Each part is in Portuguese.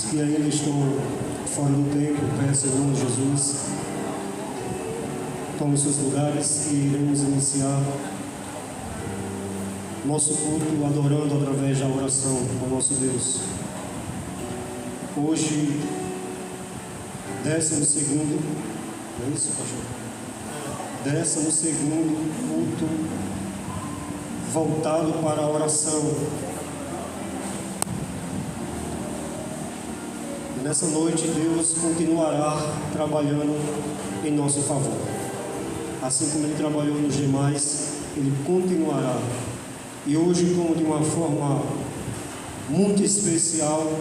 que ainda estão fora do templo, peço em nome de Jesus, tomem seus lugares e iremos iniciar nosso culto adorando através da oração ao nosso Deus. Hoje, 12º, não é isso, pastor? 12º culto voltado para a oração. Nessa noite, Deus continuará trabalhando em nosso favor. Assim como Ele trabalhou nos demais, Ele continuará. E hoje, como de uma forma muito especial,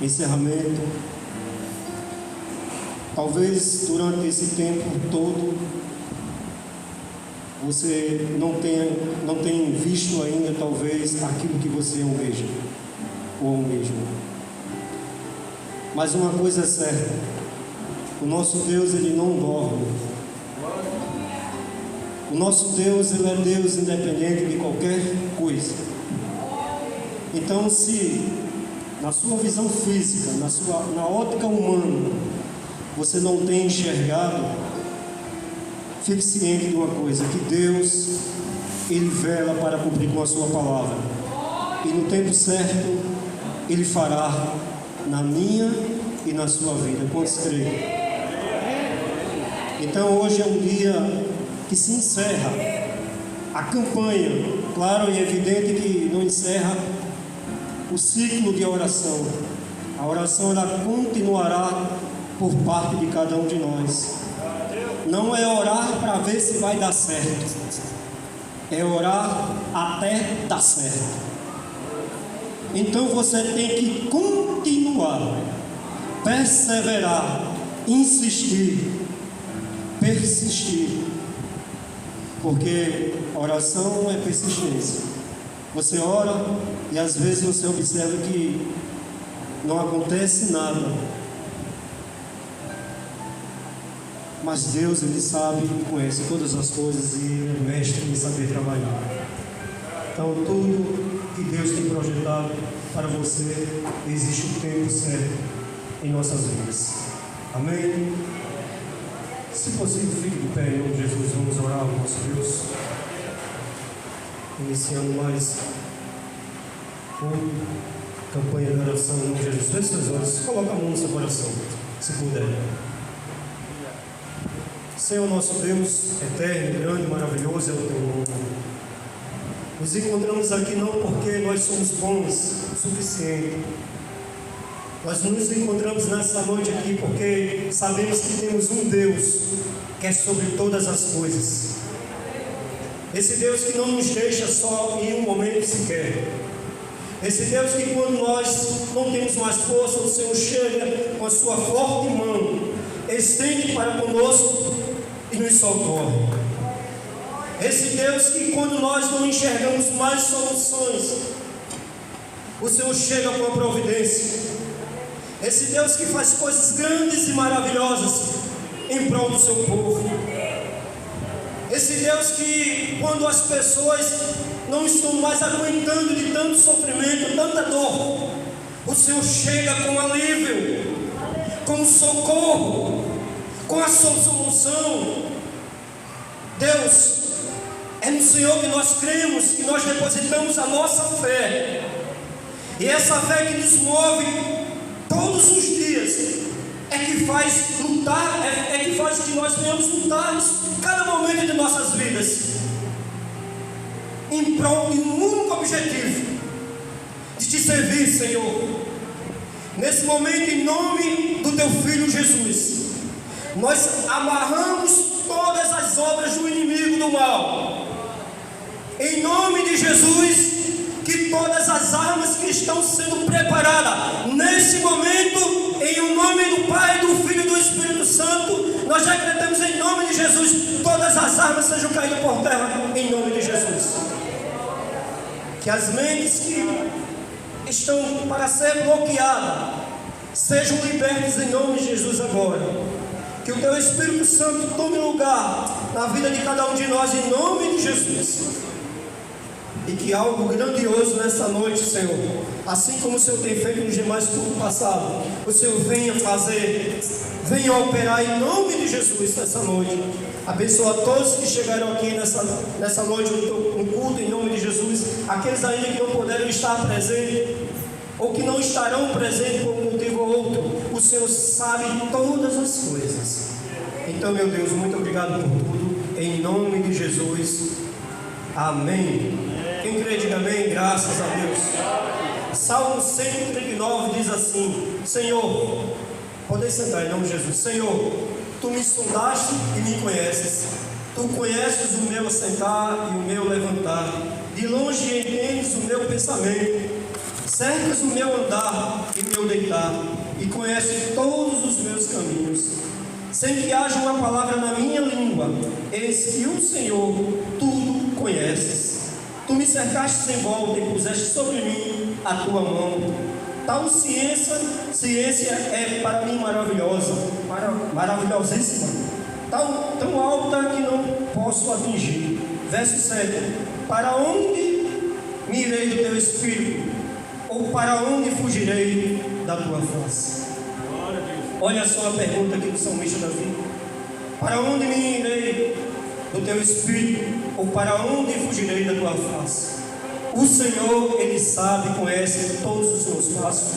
encerramento, talvez durante esse tempo todo, você não tenha visto ainda, talvez, aquilo que você almeja ou almeja. Mas uma coisa é certa, o nosso Deus, Ele não dorme. O nosso Deus, Ele é Deus independente de qualquer coisa. Então, se na sua visão física, na ótica humana, você não tem enxergado, fique ciente de uma coisa, que Deus, Ele vela para cumprir com a sua palavra. E no tempo certo, Ele fará na minha e na sua vida. Quantos creem? Então hoje é um dia que se encerra a campanha. Claro e evidente que não encerra o ciclo de oração. A oração ela continuará por parte de cada um de nós. Não é orar para ver se vai dar certo, é orar até dar certo. Então você tem que continuar, perseverar, insistir, persistir, porque oração é persistência. Você ora e às vezes você observa que não acontece nada, mas Deus, Ele sabe e conhece todas as coisas e Ele é mestre em saber trabalhar. Então tudo que Deus tem projetado para você, existe o tempo certo em nossas vidas. Amém? Se possível, fique de pé em nome de Jesus. Vamos orar ao nosso Deus. Iniciando mais uma campanha de oração em nome de Jesus. Feche seus olhos, coloca a mão no seu coração, se puder. Senhor nosso Deus, eterno, grande, maravilhoso é o Teu nome. Nos encontramos aqui não porque nós somos bons o suficiente. Nós nos encontramos nessa noite aqui porque sabemos que temos um Deus que é sobre todas as coisas. Esse Deus que não nos deixa só em um momento sequer. Esse Deus que quando nós não temos mais força, o Senhor chega com a sua forte mão, estende para conosco e nos socorre. Esse Deus que quando nós não enxergamos mais soluções, o Senhor chega com a providência. Esse Deus que faz coisas grandes e maravilhosas em prol do seu povo. Esse Deus que quando as pessoas não estão mais aguentando de tanto sofrimento, tanta dor, o Senhor chega com alívio, com socorro, com a sua solução. Deus, é no Senhor que nós cremos, que nós depositamos a nossa fé. E essa fé que nos move todos os dias é que faz lutar, é que faz que nós venhamos lutar cada momento de nossas vidas em prol de um único objetivo, de te servir, Senhor. Nesse momento, em nome do Teu Filho Jesus, nós amarramos todas as obras do inimigo do mal. Em nome de Jesus, que todas as armas que estão sendo preparadas nesse momento, em o nome do Pai, do Filho e do Espírito Santo, nós decretamos em nome de Jesus, todas as armas sejam caídas por terra, em nome de Jesus. Que as mentes que estão para ser bloqueadas sejam libertas em nome de Jesus agora. Que o Teu Espírito Santo tome lugar na vida de cada um de nós, em nome de Jesus. e que algo grandioso nesta noite, Senhor, assim como o Senhor tem feito nos demais cultos passados, o Senhor venha fazer, venha operar em nome de Jesus nessa noite. Abençoa todos que chegaram aqui nessa noite no culto em nome de Jesus, aqueles ainda que não puderam estar presentes ou que não estarão presentes por um motivo ou outro. O Senhor sabe todas as coisas. Então, meu Deus, muito obrigado por tudo, em nome de Jesus, amém. Quem crê, diga amém, graças a Deus. Salmo 139 diz assim: Senhor, podem sentar em nome de Jesus. Senhor, Tu me sondaste e me conheces. Tu conheces o meu assentar e o meu levantar. De longe entendes o meu pensamento. Cercas o meu andar e o meu deitar, e conheces todos os meus caminhos. Sem que haja uma palavra na minha língua, eis que o Senhor tudo conheces. Tu me cercaste em volta e puseste sobre mim a tua mão. Tal ciência é para mim maravilhosa, maravilhosíssima, tão alta que não posso atingir. Verso 7: Para onde me irei do teu espírito? Ou para onde fugirei da tua face? Olha só a pergunta aqui do salmista Davi: para onde me irei do teu espírito? Ou para onde fugirei da tua face? O Senhor, Ele sabe, conhece todos os seus passos.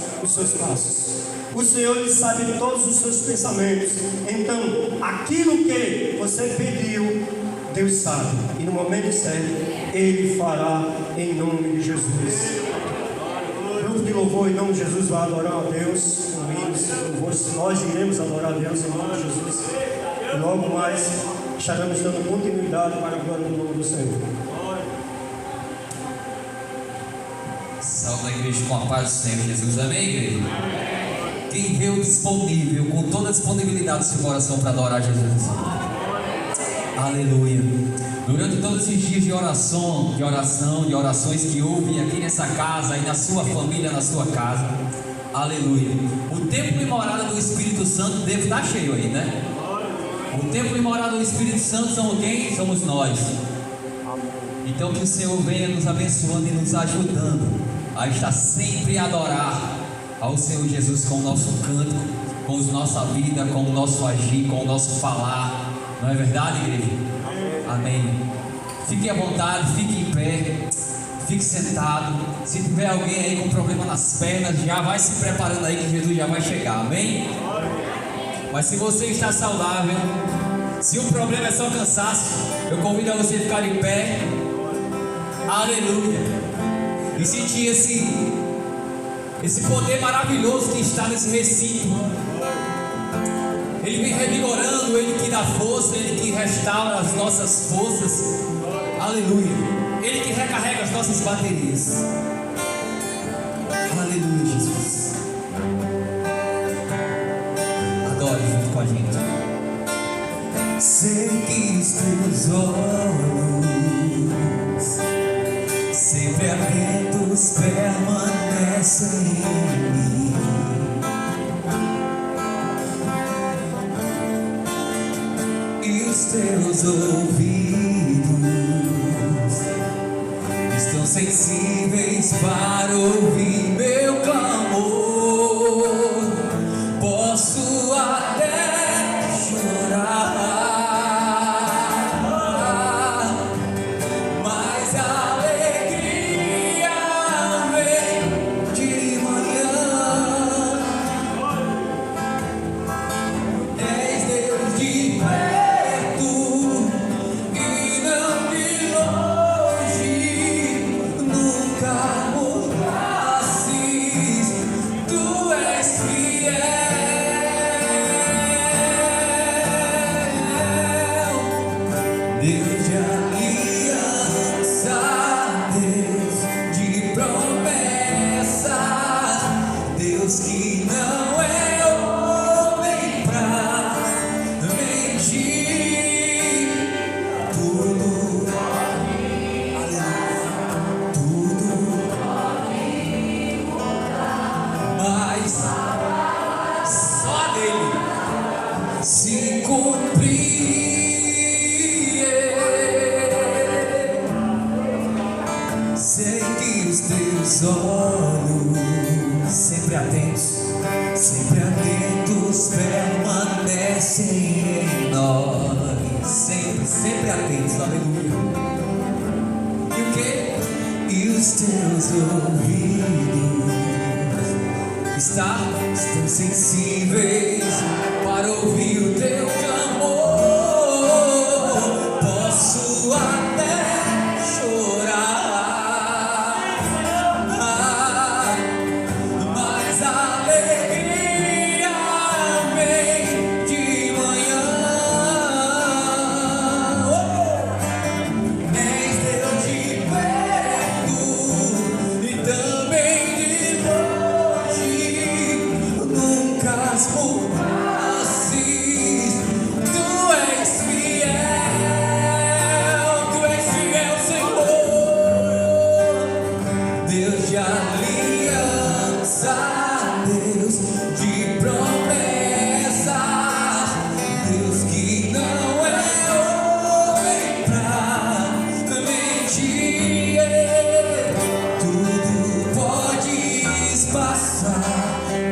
O Senhor, Ele sabe todos os seus pensamentos. Então, aquilo que você pediu, Deus sabe, e no momento certo Ele fará em nome de Jesus. Grupo de louvor em nome de Jesus vai adorar a Deus com hinos, louvores. Nós iremos adorar a Deus em nome de Jesus. E logo mais estaremos dando continuidade para a glória do nome do Senhor. Salve a igreja com a paz do Senhor Jesus, amém, igreja? Quem veio disponível, com toda a disponibilidade do seu coração para adorar Jesus? Aleluia. Durante todos esses dias de orações que houve aqui nessa casa, aí na sua família, na sua casa, aleluia. O templo e morada do Espírito Santo deve estar cheio aí, né? O templo e morada do Espírito Santo são quem? Somos nós. Então que o Senhor venha nos abençoando e nos ajudando a estar sempre a adorar ao Senhor Jesus com o nosso canto, com a nossa vida, com o nosso agir, com o nosso falar. Não é verdade, igreja? Amém. Fique à vontade, fique em pé, fique sentado. Se tiver alguém aí com problema nas pernas, já vai se preparando aí que Jesus já vai chegar, amém? Mas se você está saudável, se o problema é só cansaço, eu convido a você a ficar em pé, aleluia, e sentir esse poder maravilhoso que está nesse recinto. Ele vem revigorando, Ele que dá força, Ele que restaura as nossas forças, aleluia, Ele que recarrega as nossas baterias, aleluia, Jesus. Adore junto com a gente. Sei que os teus olhos sempre atentos permanecem em mim. E os teus ouvidos estão sensíveis para ouvir meu clamor. Posso até chorar, mas a alegria vem de manhã. És Deus de perto e não de longe, nunca mudasses, tu és fiel. Deus de aliança, Deus de promessas, Deus que não é homem pra mentir. Tudo, aleluia, tudo, mas só dele se cumprir. Deus permanecem em nós, sempre, sempre atentos, aleluia. E o que? E os teus ouvidos estão sensíveis para ouvir o teu clamor. Posso até chorar, mas a alegria vem de manhã. És Deus de perto e também de longe, nunca as mudasses. Tu és fiel, Senhor, Deus de aliança, Deus de promessas, Deus que não é homem pra mentir. Tudo podes passar,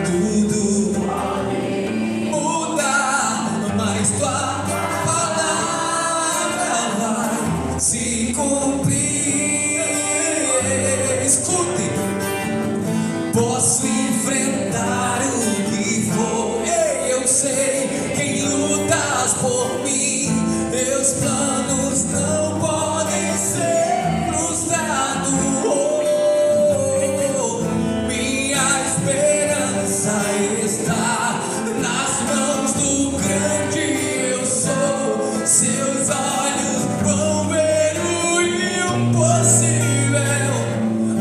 tudo pode mudar, mas tua palavra vai se cumprir. Escute, posso enfrentar o que for. Ei, eu sei quem lutas por mim. Meus planos não podem ser frustrados. Minha esperança está nas mãos do grande eu sou. Seus olhos vão ver o impossível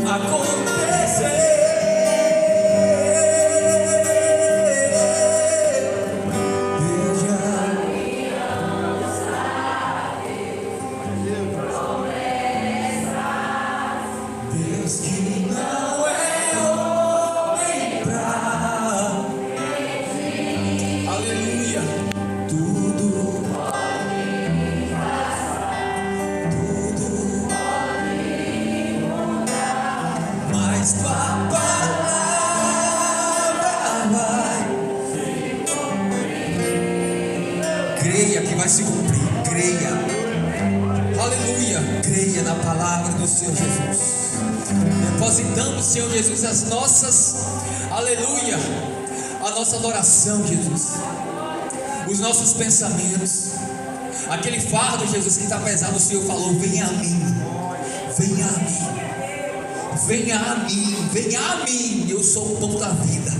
acontecer. Deus de Deus que não é homem pra aleluia. Tudo mas tua palavra vai creia que vai se cumprir, creia, aleluia, creia na palavra do Senhor Jesus. Depositamos, Senhor Jesus, as nossas, aleluia, a nossa adoração, Jesus, os nossos pensamentos, aquele fardo, Jesus, que está pesado. O Senhor falou: venha a mim, venha a mim, venha a mim, venha a mim. Eu sou o pão da vida,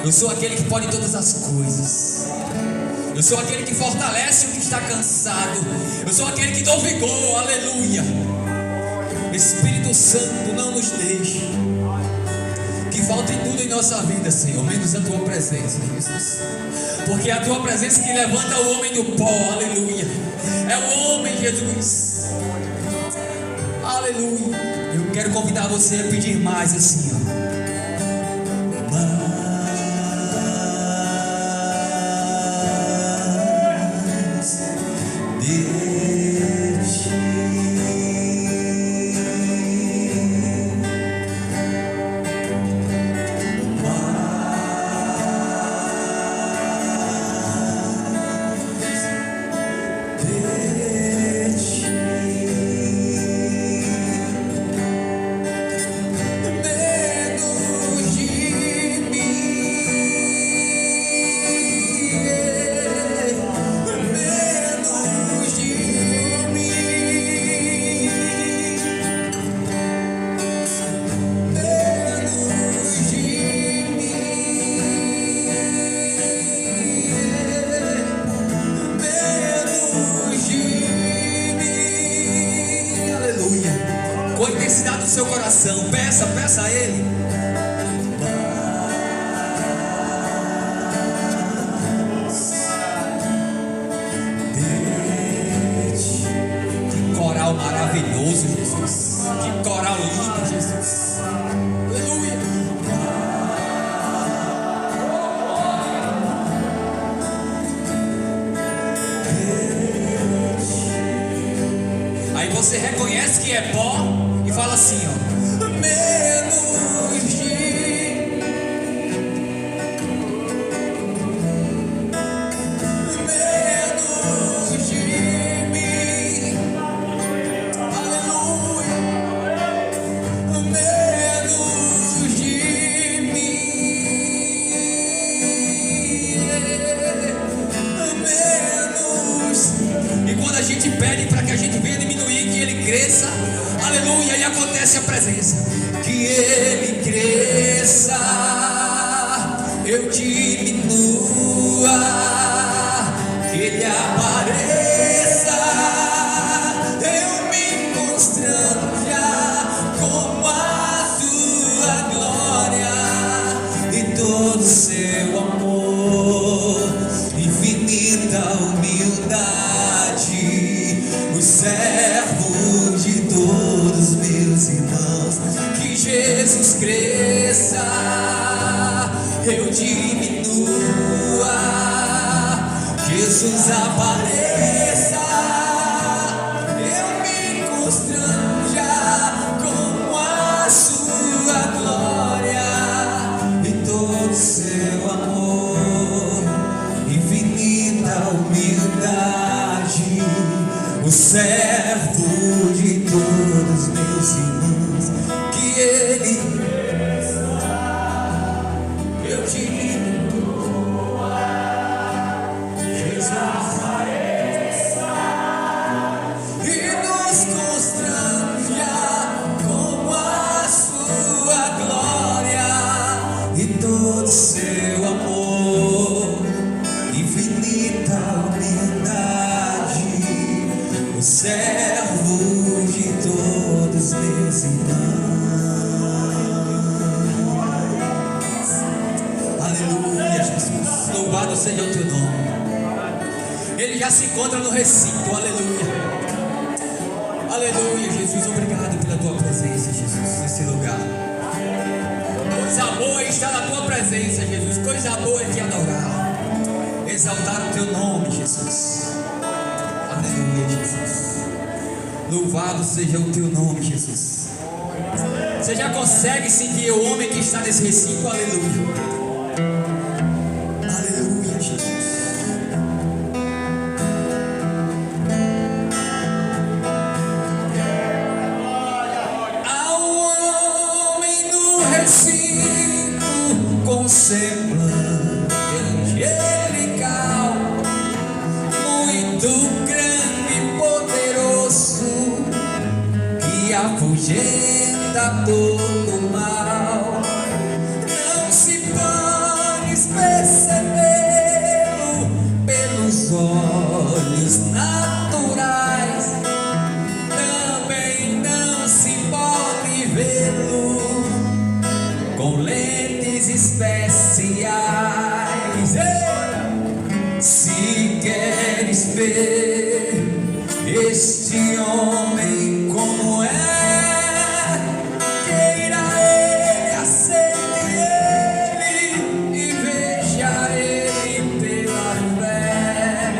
eu sou aquele que pode todas as coisas, eu sou aquele que fortalece o que está cansado, eu sou aquele que dou vigor, aleluia. Espírito Santo, não nos deixe que falte tudo em nossa vida, Senhor, menos a tua presença, Jesus, porque é a tua presença que levanta o homem do pó, aleluia. É o homem, Jesus, aleluia. Eu quero convidar você a pedir mais assim, ó. Com a intensidade do seu coração, peça a Ele. Que coral maravilhoso, Jesus. Que coral lindo, Jesus. Aleluia. Aí você reconhece que é pó e fala assim, ó: menos de acesse a presença. Que Ele cresça, eu diminua, que Ele apareça, eu me constranja com a sua glória e todo seu amor, infinita humildade, o servo de todos meus irmãos. Que Jesus cresça, eu diminua, Jesus apareça, eu me constranja com a sua glória e todo seu amor, infinita humildade, o servo de todos meus irmãos. Que Ele eu diminua, Jesus apareça e nos constranja com a sua glória e todo seu amor, infinita humildade, o servo de todos meus irmãos. Aleluia, Jesus, louvado seja o teu nome. Ele já se encontra no recinto, aleluia. Aleluia, Jesus, obrigado pela tua presença, Jesus, nesse lugar. Coisa boa é estar na tua presença, Jesus. Coisa boa é te adorar, exaltar o teu nome, Jesus. Aleluia, Jesus. Louvado seja o teu nome, Jesus. Você já consegue sentir o homem que está nesse recinto? Aleluia. Aleluia, Jesus. Há um homem no recinto com semblante angelical, muito grande e poderoso, que afugenta todo o mal. Não se pode percebê-lo pelos olhos naturais, também não se pode vê-lo com lentes especiais. Se queres ver este homem como é, queira ele, aceite ele e veja ele pela fé.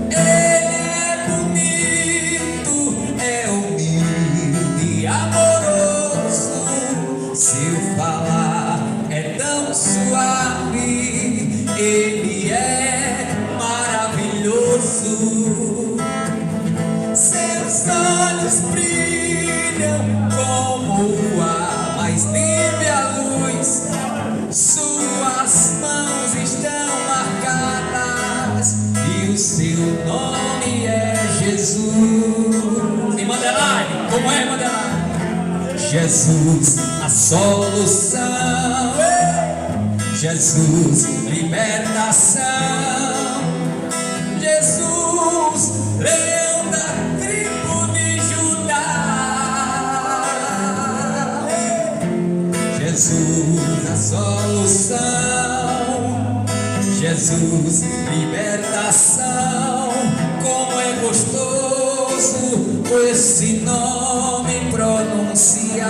Ele é bonito, é humilde e amoroso, seu falar é tão suave, ele é maravilhoso. Seus olhos brilham como o ar mais nívea luz, suas mãos estão marcadas e o seu nome é Jesus. E Mandelari, como é Mandelari? Jesus, a solução. Jesus, libertação. Jesus, leão da tribo de Judá. Jesus, a solução. Jesus, libertação. Como é gostoso esse nome pronunciar.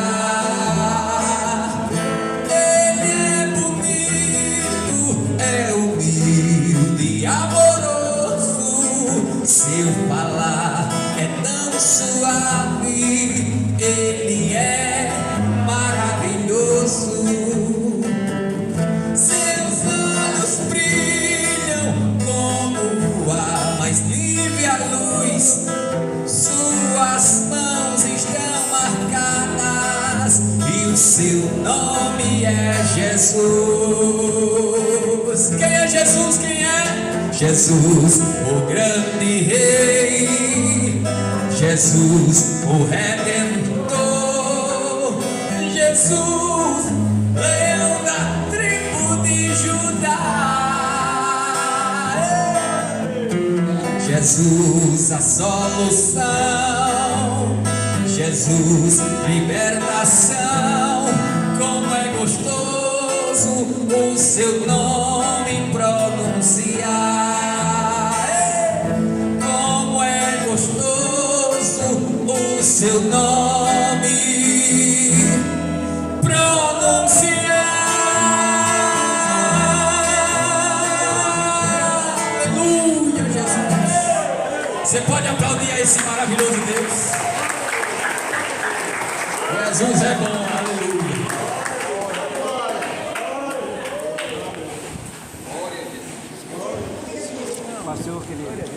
Ele é bonito, é humilde e amoroso, seu falar é tão suave, ele é maravilhoso. Seus olhos brilham como o ar mais nívea luz, suas mãos estão marcadas e o seu nome é Jesus. Quem é Jesus? Quem é? Jesus, o grande rei, Jesus, o redentor. Jesus, leão da tribo de Judá. Jesus, a solução. Jesus, libertação. Como é gostoso o seu nome pronunciar. Como é gostoso o seu nome pronunciar. Aleluia, Jesus. Você pode aplaudir a esse maravilhoso Deus. Jesus é bom, aleluia.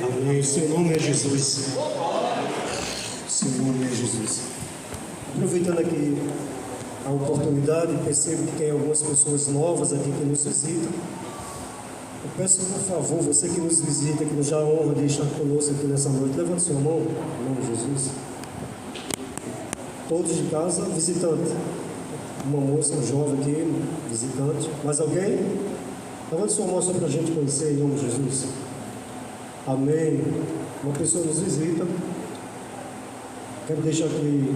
Amém. Seu nome é Jesus. Seu nome é Jesus. Aproveitando aqui a oportunidade, percebo que tem algumas pessoas novas aqui que nos visitam. Eu peço, por favor, você que nos visita, que nos dá a honra de estar conosco aqui nessa noite, levante sua mão, em nome de Jesus. Todos de casa, visitante. Uma moça, um jovem aqui, visitante. Mais alguém? Levante sua mão só para a gente conhecer, em nome de Jesus. Amém. Uma pessoa nos visita. Quero deixar aqui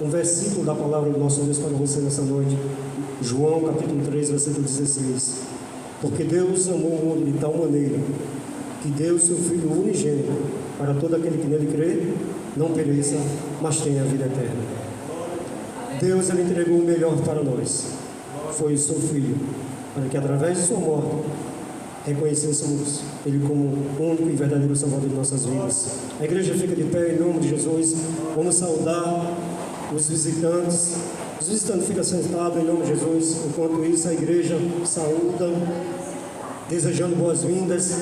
um versículo da palavra do nosso Deus para você nessa noite. João capítulo 3, versículo 16. Porque Deus amou o mundo de tal maneira que deu o seu Filho unigênito para todo aquele que nele crê, não pereça, mas tenha a vida eterna. Deus ele entregou o melhor para nós. Foi o seu Filho, para que através de sua morte reconhecêssemos Ele como o único e verdadeiro Salvador de nossas vidas. A igreja fica de pé em nome de Jesus. Vamos saudar os visitantes. Os visitantes ficam sentados em nome de Jesus. Enquanto isso, a igreja saúda, desejando boas-vindas.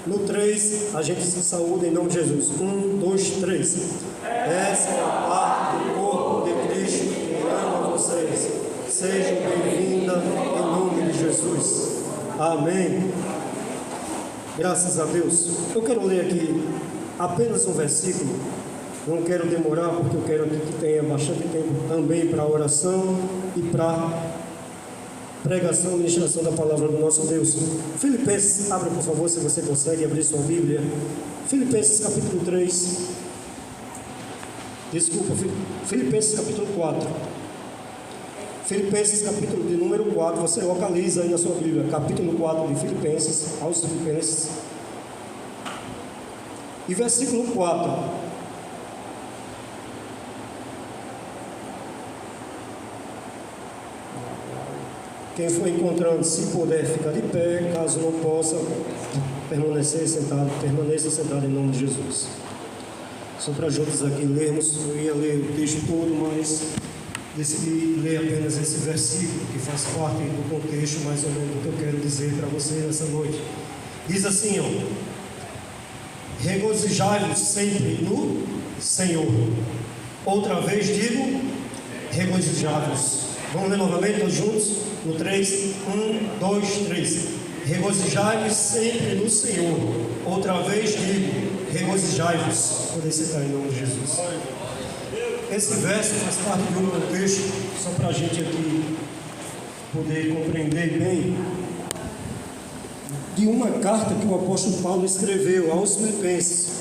No 3, a gente se saúda em nome de Jesus. 1, 2, 3. Essa é a parte do corpo de Cristo que ama vocês. Sejam bem-vindas em nome de Jesus. Amém. Graças a Deus. Eu quero ler aqui apenas um versículo. Não quero demorar, porque eu quero aqui que tenha bastante tempo também para oração e para pregação e ministração da palavra do nosso Deus. Filipenses, abra por favor, se você consegue abrir sua Bíblia. Filipenses capítulo 3. Desculpa, Filipenses capítulo 4. Filipenses capítulo de número 4, você localiza aí na sua Bíblia, capítulo 4 de Filipenses, aos Filipenses. E versículo 4. Quem for encontrando, se puder, ficar de pé. Caso não possa, permaneça sentado em nome de Jesus. Só para juntos aqui lermos, eu ia ler o texto todo, mas decidi ler apenas esse versículo, que faz parte do contexto mais ou menos do que eu quero dizer para você nessa noite. Diz assim, ó: regozijai-vos sempre no Senhor. Outra vez digo, regozijai-vos. Vamos ler novamente, todos juntos? No 3, 1, 2, 3. Regozijai-vos sempre no Senhor. Outra vez digo, regozijai-vos. Poder citar em nome de Jesus. Esse verso faz parte de um contexto, só para a gente aqui poder compreender bem, de uma carta que o apóstolo Paulo escreveu aos Filipenses.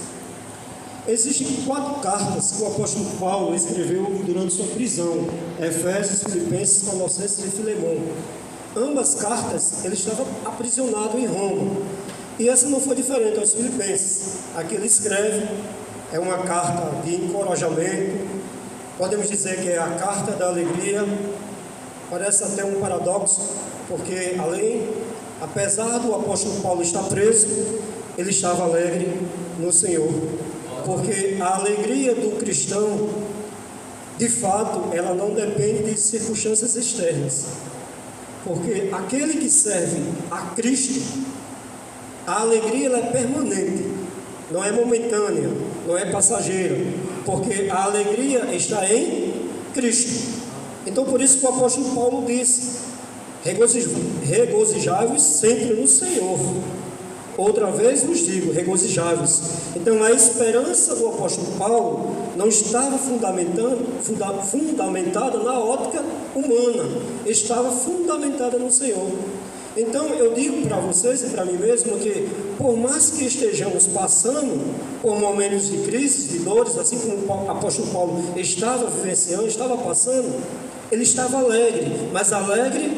Existem 4 cartas que o apóstolo Paulo escreveu durante sua prisão: Efésios, Filipenses, Colossenses e Filemão. Ambas cartas ele estava aprisionado em Roma, e essa não foi diferente aos Filipenses. Aqui ele escreve, é uma carta de encorajamento, podemos dizer que é a carta da alegria. Parece até um paradoxo, porque apesar do apóstolo Paulo estar preso, ele estava alegre no Senhor. Porque a alegria do cristão, de fato, ela não depende de circunstâncias externas. Porque aquele que serve a Cristo, a alegria ela é permanente, não é momentânea, não é passageira, porque a alegria está em Cristo. Então, por isso que o apóstolo Paulo disse: regozijai-vos sempre no Senhor. Outra vez vos digo, regozijai-vos. Então a esperança do apóstolo Paulo não estava fundamentada na ótica humana, estava fundamentada no Senhor. Então eu digo para vocês e para mim mesmo que, por mais que estejamos passando por momentos de crise, de dores, assim como o apóstolo Paulo estava vivenciando, estava passando, ele estava alegre, mas alegre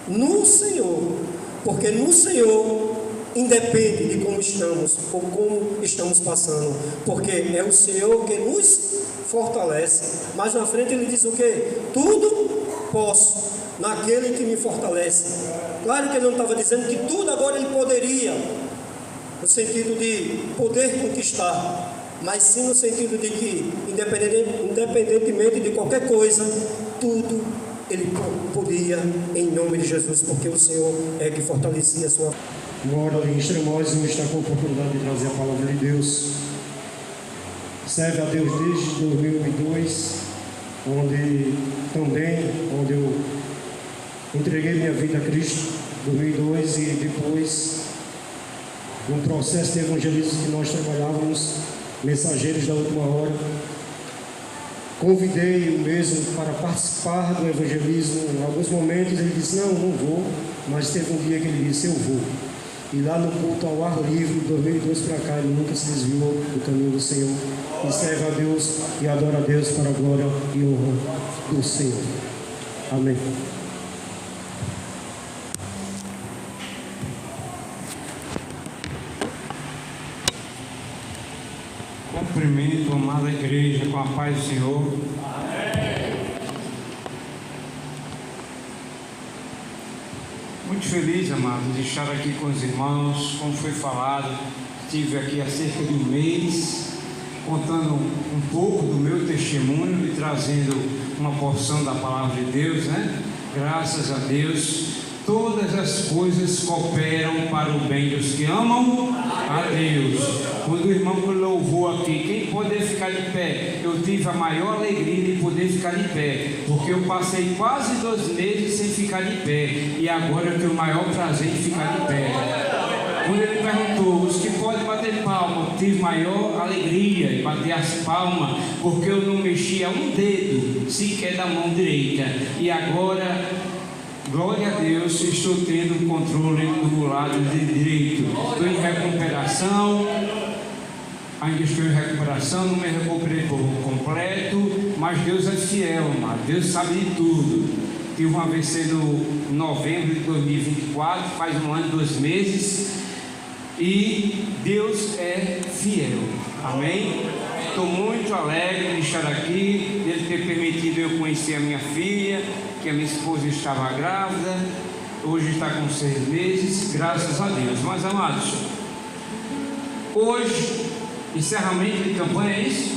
no Senhor, porque no Senhor independe de como estamos ou como estamos passando, porque é o Senhor que nos fortalece. Mais na frente ele diz o quê? Tudo posso naquele que me fortalece. Claro que ele não estava dizendo que tudo agora ele poderia, no sentido de poder conquistar, mas sim no sentido de que, independentemente de qualquer coisa, tudo ele podia, em nome de Jesus, porque o Senhor é que fortalecia a sua. Agora, em Extremóis, nos está com a oportunidade de trazer a palavra de Deus. Serve a Deus desde 2002, onde eu entreguei minha vida a Cristo, 2002, e depois, num processo de evangelismo que nós trabalhávamos, mensageiros da última hora, convidei o mesmo para participar do evangelismo. Em alguns momentos ele disse, não vou, mas teve um dia que ele disse, eu vou. E lá no culto ao ar livre, de 2002 para cá, ele nunca se desviou do caminho do Senhor, e serve a Deus e adora a Deus para a glória e honra do Senhor. Amém. Cumprimento, amada igreja, com a paz do Senhor. Muito feliz, amados, de estar aqui com os irmãos. Como foi falado, estive aqui há cerca de um mês, contando um pouco do meu testemunho e trazendo uma porção da palavra de Deus, né? Graças a Deus, todas as coisas cooperam para o bem dos que amam a Deus. Quando o irmão louvou aqui, quem poder ficar de pé, eu tive a maior alegria de poder ficar de pé, porque eu passei quase 2 meses sem ficar de pé, e agora eu tenho o maior prazer de ficar de pé. Quando ele perguntou, os que podem bater palma, eu tive maior alegria em bater as palmas, porque eu não mexia um dedo sequer da mão direita, e agora, glória a Deus, estou tendo um controle do lado direito. Estou em recuperação, ainda estou em recuperação, não me recuperei por completo, mas Deus é fiel, amado. Deus sabe de tudo. Tive um AVC no novembro de 2024, faz 1 ano e 2 meses, e Deus é fiel. Amém? Estou muito alegre de estar aqui, de Ele ter permitido eu conhecer a minha filha, que a minha esposa estava grávida, hoje está com 6 meses, graças a Deus. Mas, amados, hoje, encerramento de campanha, é isso?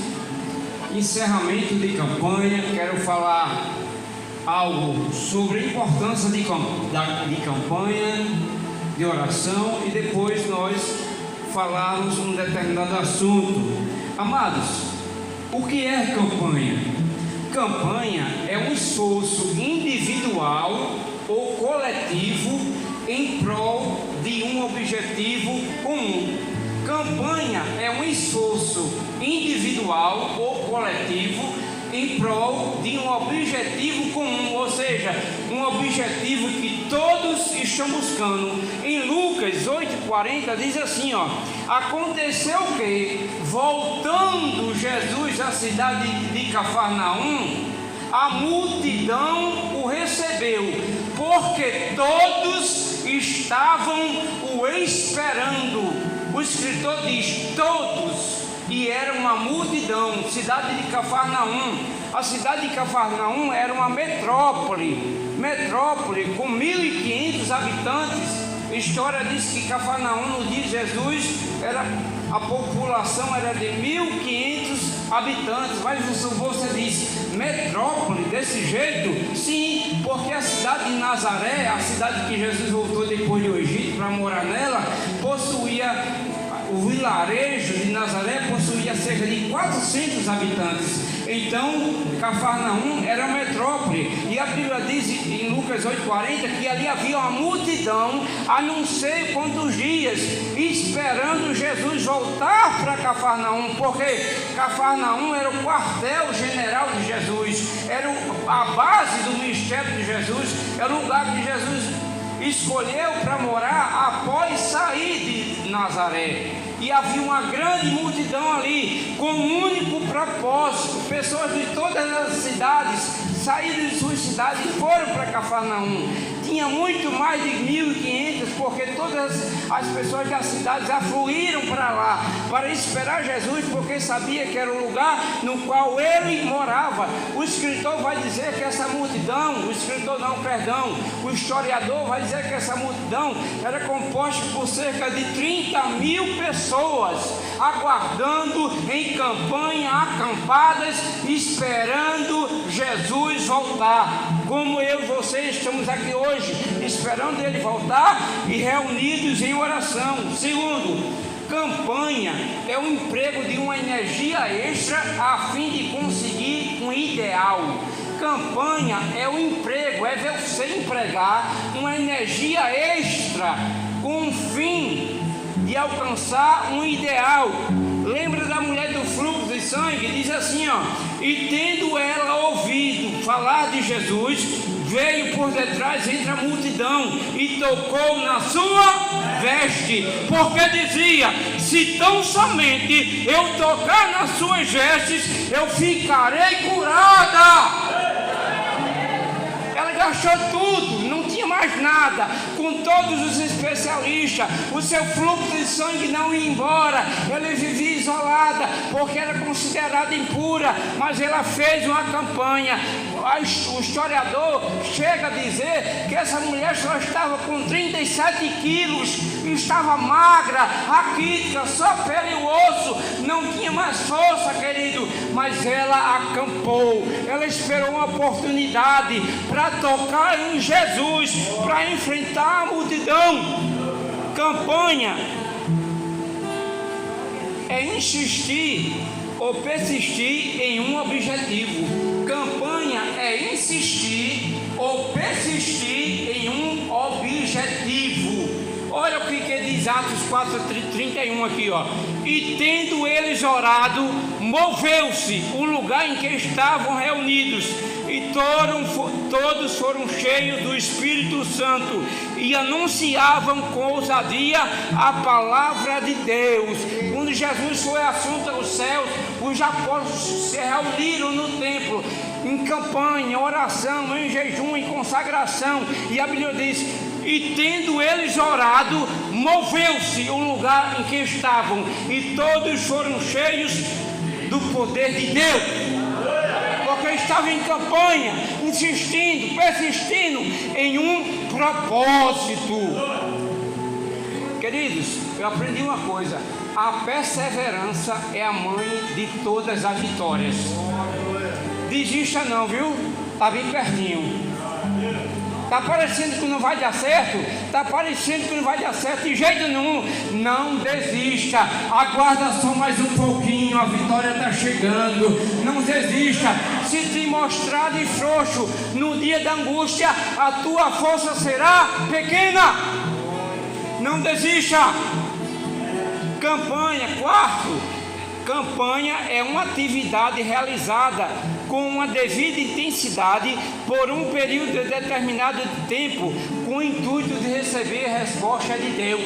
Encerramento de campanha, quero falar algo sobre a importância de campanha, de oração, e depois nós falarmos um determinado assunto. Amados, o que é campanha? Campanha é um esforço individual ou coletivo em prol de um objetivo comum. Campanha é um esforço individual ou coletivo em prol de um objetivo comum, ou seja, um objetivo que todos estão buscando. Em Lucas 8,40 diz assim, aconteceu que, voltando Jesus à cidade de Cafarnaum, a multidão o recebeu, porque todos estavam o esperando. O escritor diz todos, e era uma multidão. Cidade de Cafarnaum. A cidade de Cafarnaum era uma metrópole com 1.500 habitantes. A história diz que Cafarnaum, no dia de Jesus, a população era de 1.500 habitantes. Mas você diz, metrópole desse jeito? Sim, porque a cidade de Nazaré, a cidade que Jesus voltou depois do Egito para morar nela, possuía, o vilarejo de Nazaré possuía cerca de 400 habitantes. Então, Cafarnaum era uma metrópole, e a Bíblia diz em Lucas 8,40 que ali havia uma multidão, a não sei quantos dias, esperando Jesus voltar para Cafarnaum, porque Cafarnaum era o quartel-general de Jesus, era a base do ministério de Jesus, era o lugar que Jesus escolheu para morar após sair de Nazaré. E havia uma grande multidão ali, com um único propósito. Pessoas de todas as cidades saíram de suas cidades e foram para Cafarnaum. Tinha muito mais de 1.500, porque todas as pessoas das cidades afluíram para lá, para esperar Jesus, porque sabia que era o lugar no qual ele morava. O escritor vai dizer que essa multidão, o historiador vai dizer que essa multidão era composta por cerca de 30.000 pessoas, aguardando em campanha, acampadas, esperando Jesus voltar. Como eu e você estamos aqui hoje, esperando ele voltar e reunidos em oração. Segundo, campanha é o emprego de uma energia extra a fim de conseguir um ideal. Campanha é o emprego, é você empregar uma energia extra com o fim de alcançar um ideal. Lembra da mulher do fluxo de sangue? Diz assim, ó: e tendo ela ouvido falar de Jesus, veio por detrás entre a multidão e tocou na sua veste, porque dizia: se tão somente eu tocar nas suas vestes, eu ficarei curada. Ela gastou tudo, não tinha mais nada, com todos os especialistas, o seu fluxo de sangue não ia embora, ela vivia isolada, porque era considerada impura, mas ela fez uma campanha. O historiador chega a dizer que essa mulher só estava com 37 quilos, estava magra, raquítica, só pele e osso, não tinha mais força, querido, mas ela acampou, ela esperou uma oportunidade para tocar em Jesus, para enfrentar a multidão. Campanha é insistir ou persistir em um objetivo. Campanha é insistir ou persistir em um objetivo. Olha o que diz Atos 4:31 aqui, ó. E tendo eles orado, moveu-se o lugar em que estavam reunidos, e todos foram cheios do Espírito Santo e anunciavam com ousadia a palavra de Deus. Quando Jesus foi assunto aos céus, os apóstolos se reuniram no templo, em campanha, em oração, em jejum, em consagração, e a Bíblia diz: e tendo eles orado, moveu-se o lugar em que estavam, e todos foram cheios do poder de Deus, porque estavam em campanha, insistindo, persistindo em um propósito. Queridos, eu aprendi uma coisa: a perseverança é a mãe de todas as vitórias. Desista não, viu? Está bem pertinho. Está parecendo que não vai dar certo? Está parecendo que não vai dar certo de jeito nenhum. Não desista. Aguarda só mais um pouquinho. A vitória está chegando. Não desista. Se te mostrar de frouxo no dia da angústia, a tua força será pequena. Não desista. Campanha. Quarto, campanha é uma atividade realizada com uma devida intensidade por um período determinado de tempo, com o intuito de receber a resposta de Deus.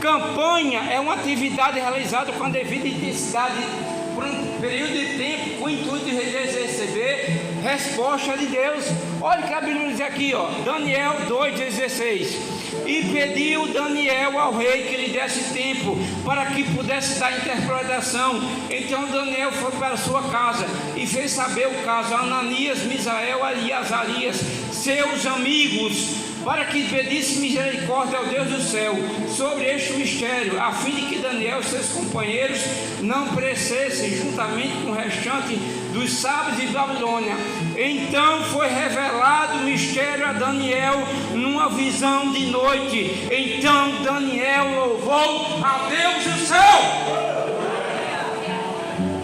Campanha é uma atividade realizada com a devida intensidade por um período de tempo, com o intuito de receber resposta de Deus. Olha o que a Bíblia diz aqui, ó, Daniel 2,16. E pediu Daniel ao rei que lhe desse tempo para que pudesse dar interpretação. Então Daniel foi para sua casa e fez saber o caso a Ananias, Misael e Azarias, seus amigos, para que pedisse misericórdia ao Deus do céu sobre este mistério, a fim de que Daniel e seus companheiros não perecessem juntamente com o restante dos sábios de Babilônia. Então foi revelado o mistério a Daniel numa visão de noite. Então Daniel louvou a Deus do céu.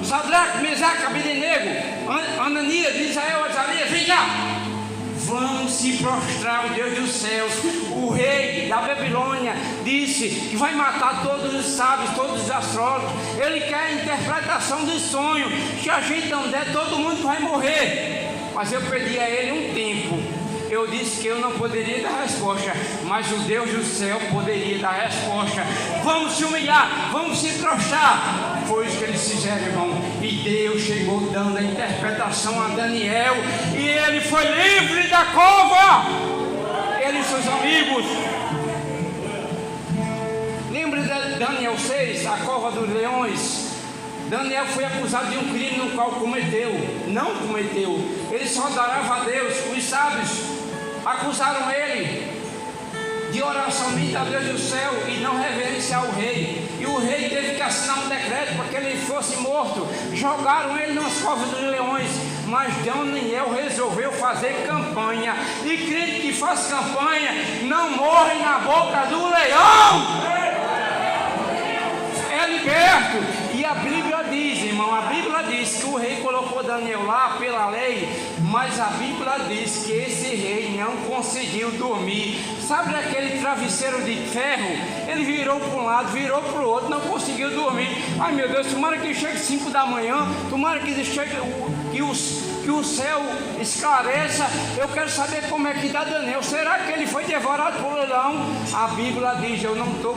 Sadraque, Mesaque, Abednego, Ananias, Misael, Azarias, vem cá. Vamos se prostrar ao Deus dos céus. O rei da Babilônia disse que vai matar todos os sábios, todos os astrólogos. Ele quer a interpretação dos sonhos. Se a gente não der, todo mundo vai morrer. Mas eu pedi a ele um tempo. Eu disse que eu não poderia dar resposta, mas o Deus do céu poderia dar resposta. Vamos se humilhar, vamos se prostrar. Foi isso que eles fizeram, irmão. E Deus chegou dando a interpretação a Daniel, e ele foi livre da cova. Ele e seus amigos. Lembra de Daniel 6, a cova dos leões? Daniel foi acusado de um crime no qual não cometeu. Ele só adorava a Deus. Os sábios acusaram ele de orar somente a Deus do céu e não reverenciar o rei. E o rei teve que assinar um decreto para que ele fosse morto. Jogaram ele nas covas dos leões. Mas Daniel resolveu fazer campanha. E crente que faz campanha não morre na boca do leão. É liberto. E a Bíblia diz, irmão, a Bíblia diz que o rei colocou Daniel lá pela lei, mas a Bíblia diz que esse rei não conseguiu dormir. Sabe aquele travesseiro de ferro? Ele virou para um lado, virou para o outro, não conseguiu dormir. Ai meu Deus, tomara que chegue 5 da manhã, tomara que chegue, que o céu esclareça. Eu quero saber como é que está Daniel. Será que ele foi devorado por leão? A Bíblia diz, eu não estou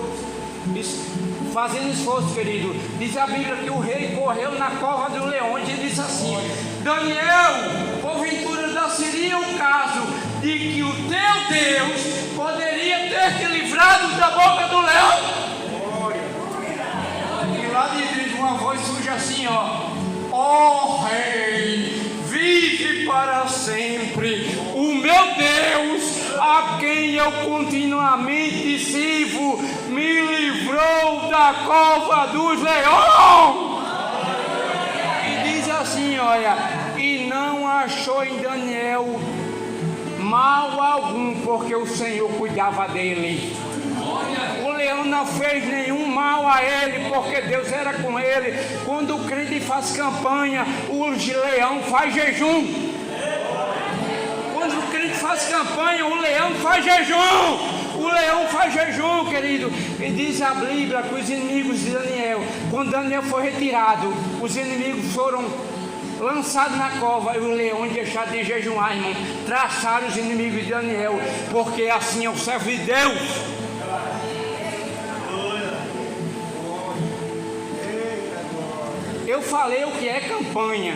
fazendo esforço, querido. Diz a Bíblia que o rei correu na cova dos leões e disse assim: Daniel, porventura não seria o caso de que o teu Deus poderia ter te livrado da boca do leão? E lá diz uma voz suja assim, ó rei, vive para sempre. O meu Deus, a quem eu continuamente sirvo, me livrou da cova dos leões. E diz assim, olha, e não achou em Daniel mal algum, porque o Senhor cuidava dele. O leão não fez nenhum mal a ele, porque Deus era com ele. Quando o crente faz campanha, o leão faz jejum. Quando o crente faz campanha, o leão faz jejum. O leão faz jejum, querido. E diz a Bíblia que os inimigos de Daniel, quando Daniel foi retirado, os inimigos foram lançados na cova, e os leões deixaram de jejuar, irmão. Traçaram os inimigos de Daniel, porque assim é o servo de Deus. Eu falei o que é campanha,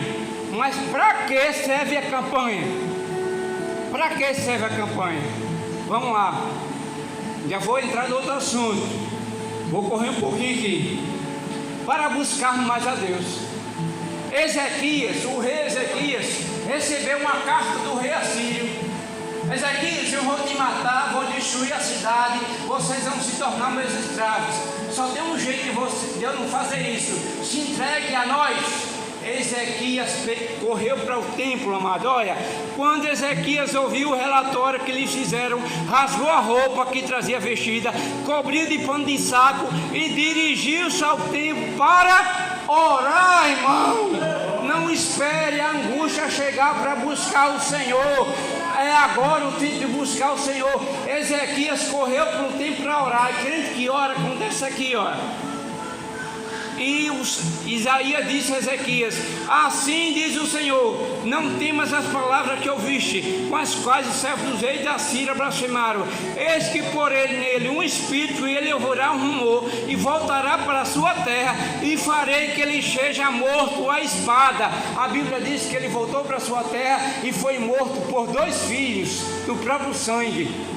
mas para que serve a campanha? Para que serve a campanha? Vamos lá, já vou entrar no outro assunto, vou correr um pouquinho aqui. Para buscarmos mais a Deus. Ezequias, o rei Ezequias, recebeu uma carta do rei assírio. Ezequias, eu vou te matar, vou destruir a cidade, vocês vão se tornar meus escravos. Só tem um jeito de eu não fazer isso: se entregue a nós. Ezequias correu para o templo, amado. Olha, quando Ezequias ouviu o relatório que lhe fizeram, rasgou a roupa que trazia vestida, cobriu de pano de saco e dirigiu-se ao templo para orar, irmão. Não espere a angústia chegar para buscar o Senhor. É agora o tempo de buscar o Senhor. Ezequias correu para o templo para orar. E crente que ora, acontece aqui, ó. E Isaías disse a Ezequias: assim diz o Senhor, não temas as palavras que ouviste, com as quais os servos dos reis da Síria blasfemaram. Eis que porei nele um espírito, e ele ouvirá um rumor, e voltará para a sua terra, e farei que ele seja morto à espada. A Bíblia diz que ele voltou para a sua terra e foi morto por 2 filhos do próprio sangue.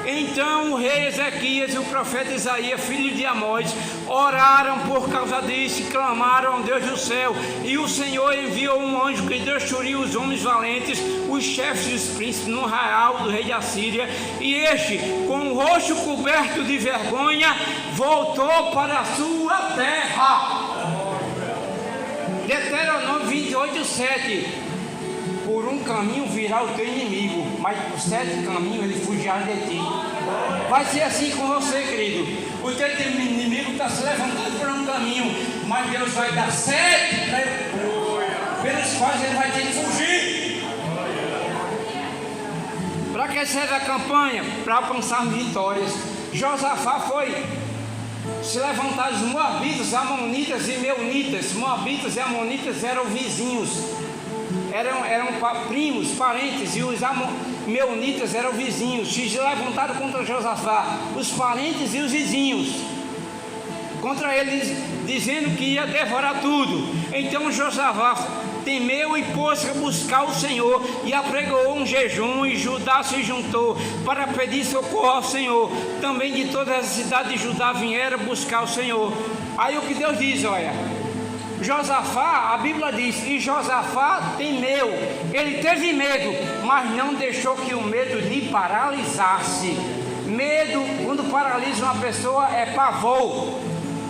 Então o rei Ezequias e o profeta Isaías, filho de Amós, oraram por causa disso e clamaram ao Deus do céu. E o Senhor enviou um anjo que destruiu os homens valentes, os chefes e os príncipes no arraial do rei da Síria. E este, com o rosto coberto de vergonha, voltou para a sua terra. Deuteronômio 28:7. Por um caminho virá o teu inimigo, mas por 7 caminhos ele fugirá de ti. Vai ser assim com você, querido. O teu inimigo está se levantando por um caminho, mas Deus vai dar 7 pelos quais ele vai ter que fugir. Para que serve a campanha? Para alcançar vitórias. Josafá foi se levantar os moabitas, amonitas e meunitas. Moabitas e amonitas eram vizinhos, eram primos, parentes, e os meunitas eram vizinhos. Se levantaram contra Josafá, os parentes e os vizinhos, contra eles, dizendo que ia devorar tudo. Então Josafá temeu e pôs a buscar o Senhor, e apregoou um jejum, e Judá se juntou para pedir socorro ao Senhor. Também de todas as cidades de Judá vieram buscar o Senhor. Aí o que Deus diz, olha, Josafá, a Bíblia diz, e Josafá temeu, ele teve medo, mas não deixou que o medo lhe paralisasse. Medo, quando paralisa uma pessoa, é pavor.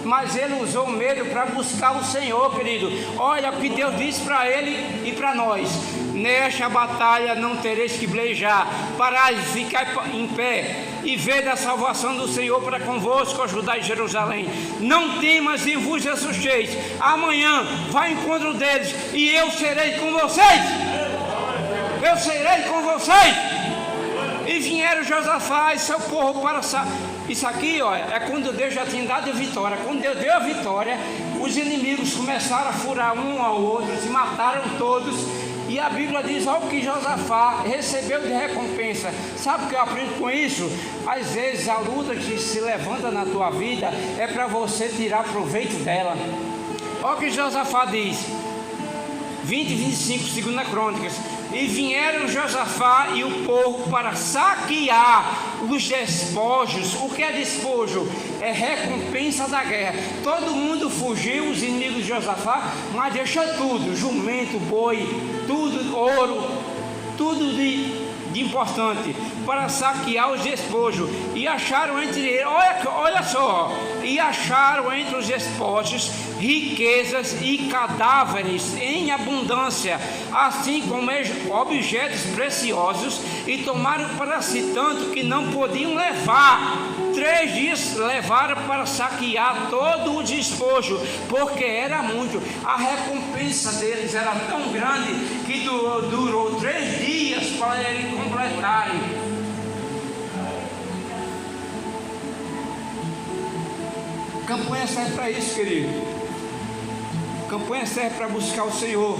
Mas ele usou o medo para buscar o Senhor, querido. Olha o que Deus disse para ele e para nós: nesta batalha não tereis que pelejar, parai, ficai em pé e vede a salvação do Senhor para convosco, ó Judá e Jerusalém. Não temas e vos assusteis. Amanhã vai ao encontro deles e eu serei com vocês. Eu serei com vocês. E vieram Josafá e seu povo para... Isso aqui, olha, é quando Deus já tinha dado a vitória. Quando Deus deu a vitória, os inimigos começaram a furar um ao outro, se mataram todos. E a Bíblia diz, olha o que Josafá recebeu de recompensa. Sabe o que eu aprendo com isso? Às vezes a luta que se levanta na tua vida é para você tirar proveito dela. Olha o que Josafá diz, 20 e 25, 2 Crônicas. E vieram Josafá e o povo para saquear os despojos. O que é despojo? É recompensa da guerra. Todo mundo fugiu, os inimigos de Josafá, mas deixou tudo, jumento, boi, tudo, ouro, tudo de importante, para saquear os despojos. E acharam entre eles, olha só, e acharam entre os despojos riquezas e cadáveres em abundância, assim como objetos preciosos, e tomaram para si tanto que não podiam levar. 3 dias levaram para saquear todo o despojo, porque era muito. A recompensa deles era tão grande que durou 3 dias para eles completarem. Campanha serve para isso, querido. Campanha serve para buscar o Senhor,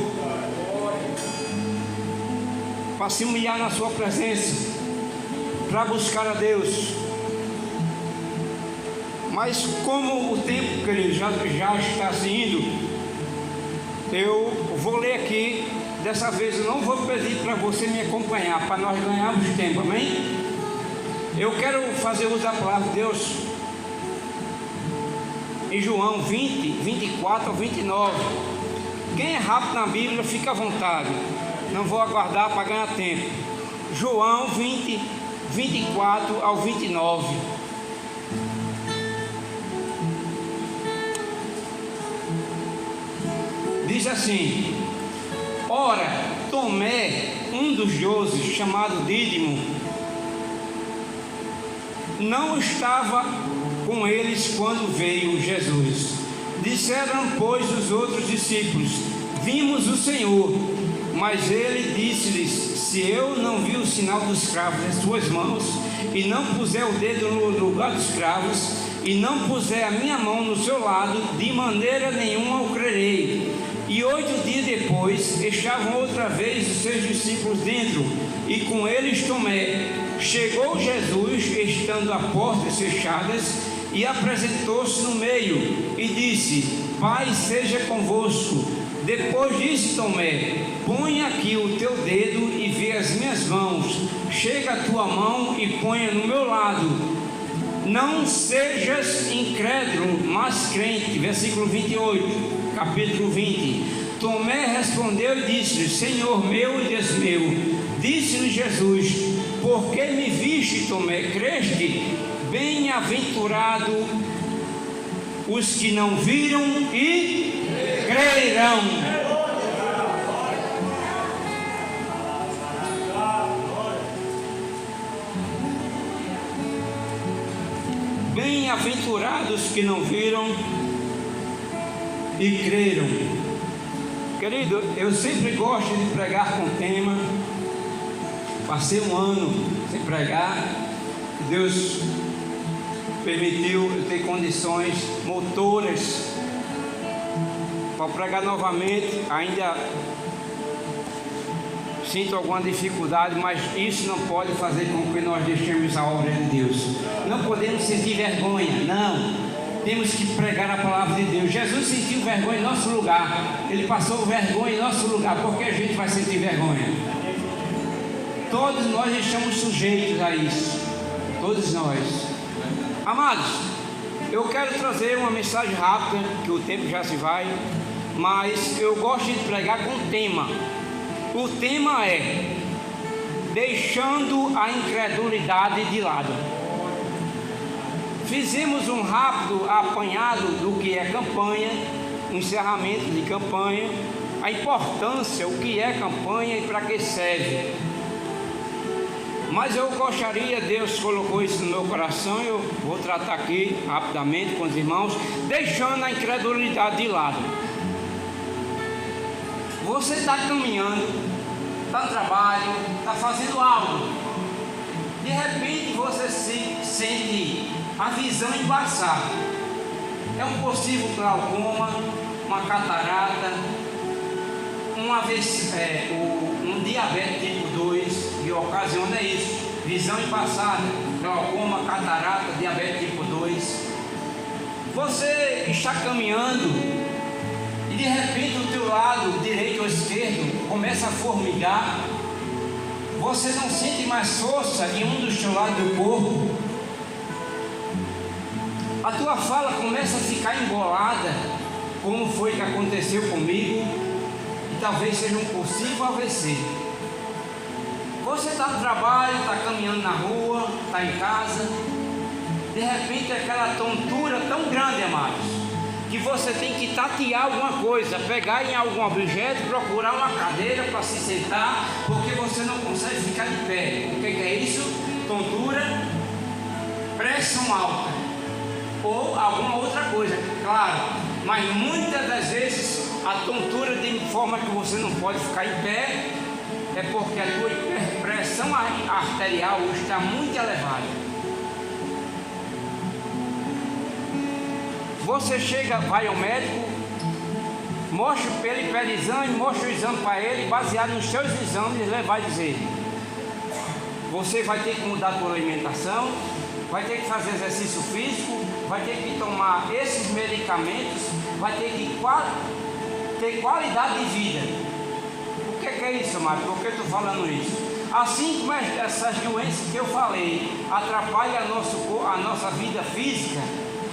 para se humilhar na sua presença, para buscar a Deus. Mas como o tempo, querido, já está se indo, eu vou ler aqui. Dessa vez eu não vou pedir para você me acompanhar, para nós ganharmos tempo, amém? Eu quero fazer uso da palavra de Deus em João 20, 24 ao 29. Quem é rápido na Bíblia, fica à vontade. Não vou aguardar para ganhar tempo. João 20, 24 ao 29. Diz assim: ora, Tomé, um dos 12, chamado Dídimo, não estava com eles quando veio Jesus. Disseram, pois, os outros discípulos: vimos o Senhor. Mas ele disse-lhes: se eu não vi o sinal dos cravos em suas mãos, e não puser o dedo no lugar dos cravos, e não puser a minha mão no seu lado, de maneira nenhuma eu crerei. E 8 dias depois, estavam outra vez os seus discípulos dentro, e com eles Tomé. Chegou Jesus, estando as portas fechadas, e apresentou-se no meio, e disse: Pai seja convosco. Depois disse Tomé: põe aqui o teu dedo e vê as minhas mãos. Chega a tua mão e ponha no meu lado. Não sejas incrédulo, mas crente. Versículo 28. Capítulo 20. Tomé respondeu e disse: Senhor meu e Deus meu. Disse-lhe Jesus: por que me viste, Tomé? Creste? Bem-aventurado os que não viram e crerão. Bem-aventurados que não viram e creram. Querido, eu sempre gosto de pregar com tema. Passei um ano sem pregar. Deus permitiu eu ter condições motoras para pregar novamente. Ainda sinto alguma dificuldade, mas isso não pode fazer com que nós deixemos a obra de Deus. Não podemos sentir vergonha, não. Temos que pregar a palavra de Deus. Jesus sentiu vergonha em nosso lugar. Ele passou vergonha em nosso lugar. Por que a gente vai sentir vergonha? Todos nós estamos sujeitos a isso. Todos nós. Amados, eu quero trazer uma mensagem rápida, que o tempo já se vai, mas eu gosto de pregar com tema. O tema é deixando a incredulidade de lado. Fizemos um rápido apanhado do que é campanha, um encerramento de campanha, a importância, o que é campanha e para que serve. Mas eu gostaria, Deus colocou isso no meu coração, eu vou tratar aqui rapidamente com os irmãos, deixando a incredulidade de lado. Você está caminhando, está no trabalho, está fazendo algo, de repente você se sente a visão embaçada. É um possível glaucoma, uma catarata, um diabetes tipo 2, que ocasiona isso. Visão embaçada, glaucoma, catarata, diabetes tipo 2. Você está caminhando e de repente o teu lado direito ou esquerdo começa a formigar. Você não sente mais força em um dos teus lados do corpo. A tua fala começa a ficar embolada, como foi que aconteceu comigo, e talvez seja um possível AVC. Você está no trabalho, está caminhando na rua, está em casa, de repente aquela tontura tão grande, amados, que você tem que tatear alguma coisa, pegar em algum objeto, procurar uma cadeira para se sentar, porque você não consegue ficar de pé. O que é isso? Tontura, pressão alta ou alguma outra coisa, claro, mas muitas das vezes a tontura de forma que você não pode ficar em pé é porque a tua pressão arterial está muito elevada. Você chega, vai ao médico, mostra ele pede exame, mostra o exame para ele, baseado nos seus exames, ele vai dizer: você vai ter que mudar a tua alimentação, vai ter que fazer exercício físico, vai ter que tomar esses medicamentos, vai ter que ter qualidade de vida. O que é isso, amado? Por que eu estou falando isso? Assim como essas doenças que eu falei atrapalham a nossa vida física,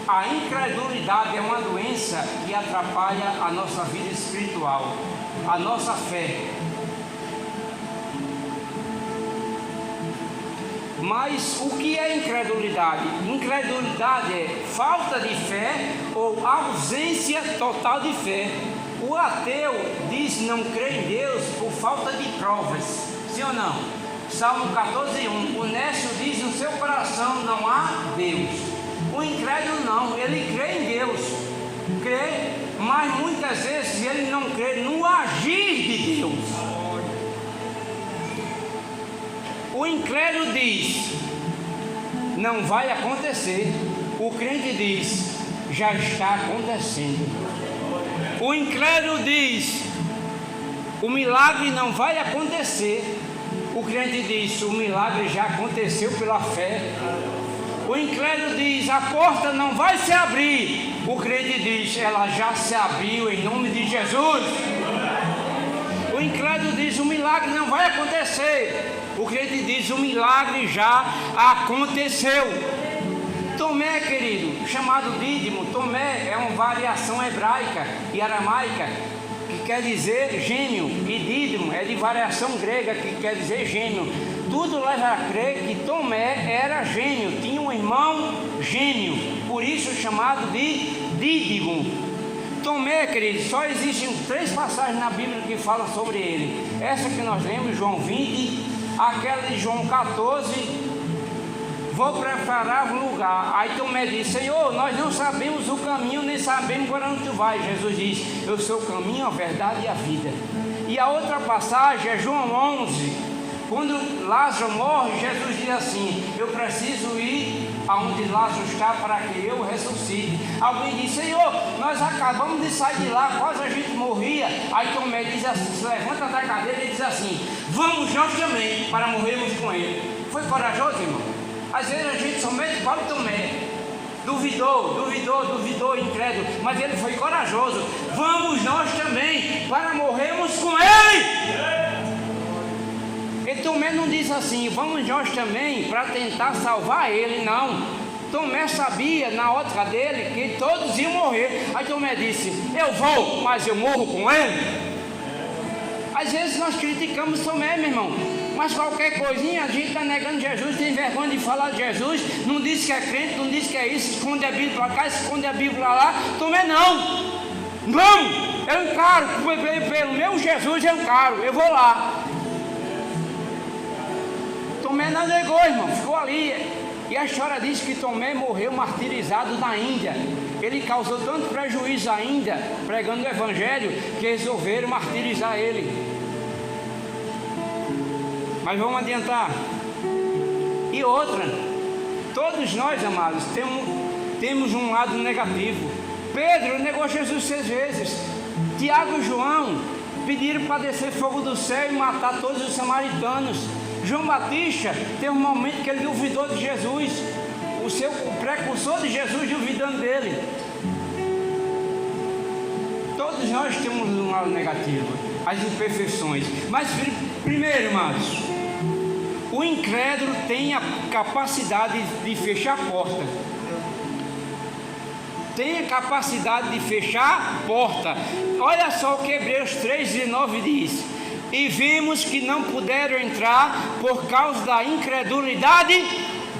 a incredulidade é uma doença que atrapalha a nossa vida espiritual, a nossa fé. Mas o que é incredulidade? Incredulidade é falta de fé ou ausência total de fé. O ateu diz não crer em Deus por falta de provas, sim ou não? Salmo 14:1, o nécio diz no seu coração não há Deus. O incrédulo não, ele crê em Deus, crê, mas muitas vezes ele não crê no agir de Deus. O incrédulo diz, não vai acontecer. O crente diz, já está acontecendo. O incrédulo diz, o milagre não vai acontecer. O crente diz, o milagre já aconteceu pela fé. O incrédulo diz, a porta não vai se abrir. O crente diz, ela já se abriu em nome de Jesus. O incrédulo diz, o milagre não vai acontecer. O crente diz, o milagre já aconteceu. Tomé, querido, chamado Dídimo, Tomé é uma variação hebraica e aramaica que quer dizer gêmeo, e Dídimo é de variação grega que quer dizer gêmeo. Tudo leva a crer que Tomé era gêmeo, tinha um irmão gêmeo, por isso chamado de Dídimo. Tomé, querido, só existem 3 passagens na Bíblia que falam sobre ele. Essa que nós lemos, João 20, aquela de João 14, vou preparar um lugar. Aí Tomé disse: Senhor, nós não sabemos o caminho, nem sabemos para onde tu vais. Jesus disse: eu sou o caminho, a verdade e a vida. E a outra passagem é João 11. Quando Lázaro morre, Jesus diz assim: eu preciso ir aonde Lázaro está para que eu ressuscite. Alguém diz: Senhor, nós acabamos de sair de lá, quase a gente morria. Aí Tomé diz assim, se levanta da cadeira e diz assim: vamos nós também para morrermos com ele. Foi corajoso, irmão? Às vezes a gente somente para o Tomé. Duvidou, incrédulo, mas ele foi corajoso. Vamos nós também para morrermos com ele. E Tomé não diz assim: vamos nós também para tentar salvar ele, não. Tomé sabia na ótica dele que todos iam morrer. Aí Tomé disse: eu vou, mas eu morro com ele. Às vezes nós criticamos Tomé, meu irmão, mas qualquer coisinha a gente está negando Jesus, tem vergonha de falar de Jesus, não diz que é crente, não diz que é isso, esconde a Bíblia para cá, esconde a Bíblia para lá. Tomé não, eu encaro, pelo meu Jesus eu encaro, eu vou lá. Tomé não negou, irmão, ficou ali. E a história diz que Tomé morreu martirizado na Índia. Ele causou tanto prejuízo à Índia, pregando o Evangelho, que resolveram martirizar ele. Mas vamos adiantar. E outra, todos nós, amados, temos um lado negativo. Pedro negou Jesus 6 vezes. Tiago e João pediram para descer fogo do céu e matar todos os samaritanos. João Batista tem um momento que ele duvidou de Jesus, o precursor de Jesus duvidando dele. Todos nós temos um lado negativo, as imperfeições. Mas primeiro, irmãos, o incrédulo tem a capacidade de fechar a porta. Tem a capacidade de fechar a porta. Olha só o que Hebreus 3:19 diz: e vimos que não puderam entrar por causa da incredulidade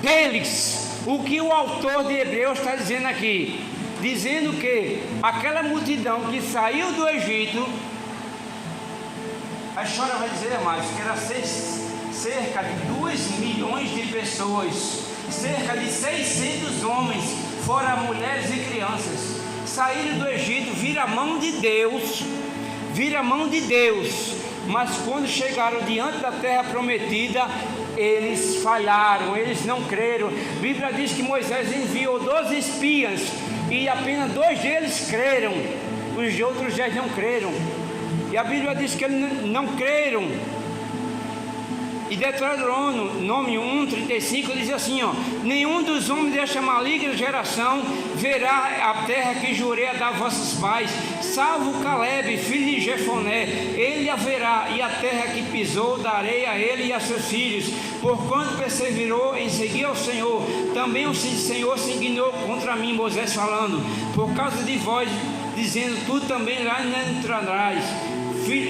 deles. O que o autor de Hebreus está dizendo aqui? Dizendo que aquela multidão que saiu do Egito, a história vai dizer mais, que era cerca de 2 milhões de pessoas, cerca de 600 homens, fora mulheres e crianças, saíram do Egito, viram a mão de Deus, mas quando chegaram diante da terra prometida, eles falharam, eles não creram. A Bíblia diz que Moisés enviou 12 espias e apenas 2 deles creram, os outros 10 não creram. E a Bíblia diz que eles não creram. E Deuteronômio 1:35 diz assim: nenhum dos homens desta maligna geração verá a terra que jurei a dar a vossos pais, salvo Caleb, filho de Jefoné. Ele a verá, e a terra que pisou darei a ele e a seus filhos, porquanto perseverou em seguir ao Senhor. Também o Senhor se indignou contra mim, Moisés falando, por causa de vós, dizendo: tu também lá não entrarás.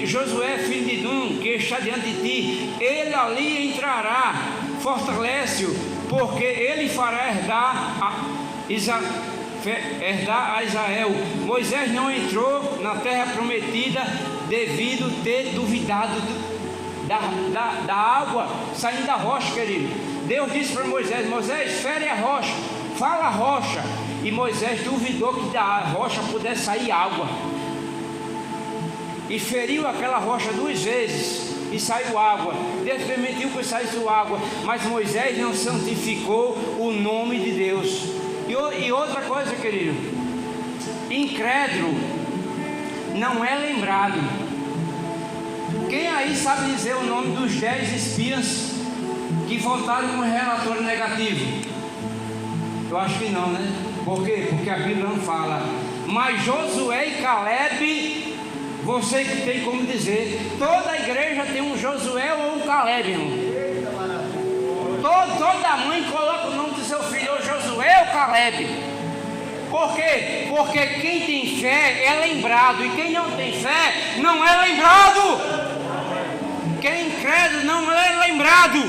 Josué, filho de Nun, que está diante de ti, ele ali entrará, fortalece-o, porque ele fará herdar a Israel. Moisés não entrou na terra prometida devido ter duvidado da água saindo da rocha, querido. Deus disse para Moisés: Moisés, fere a rocha, fala a rocha. E Moisés duvidou que da rocha pudesse sair água, e feriu aquela rocha 2 vezes e saiu água. Deus permitiu que saísse água, mas Moisés não santificou o nome de Deus. E outra coisa, querido, incrédulo não é lembrado. Quem aí sabe dizer o nome dos 10 espias que voltaram com relatório negativo? Eu acho que não, né? Por quê? Porque a Bíblia não fala. Mas Josué e Caleb, você que tem como dizer, toda a igreja tem um Josué ou um Caleb, irmão. Toda mãe coloca o nome do seu filho, ou Josué ou Caleb. Por quê? Porque quem tem fé é lembrado, e quem não tem fé não é lembrado. Quem é incrédulo não é lembrado.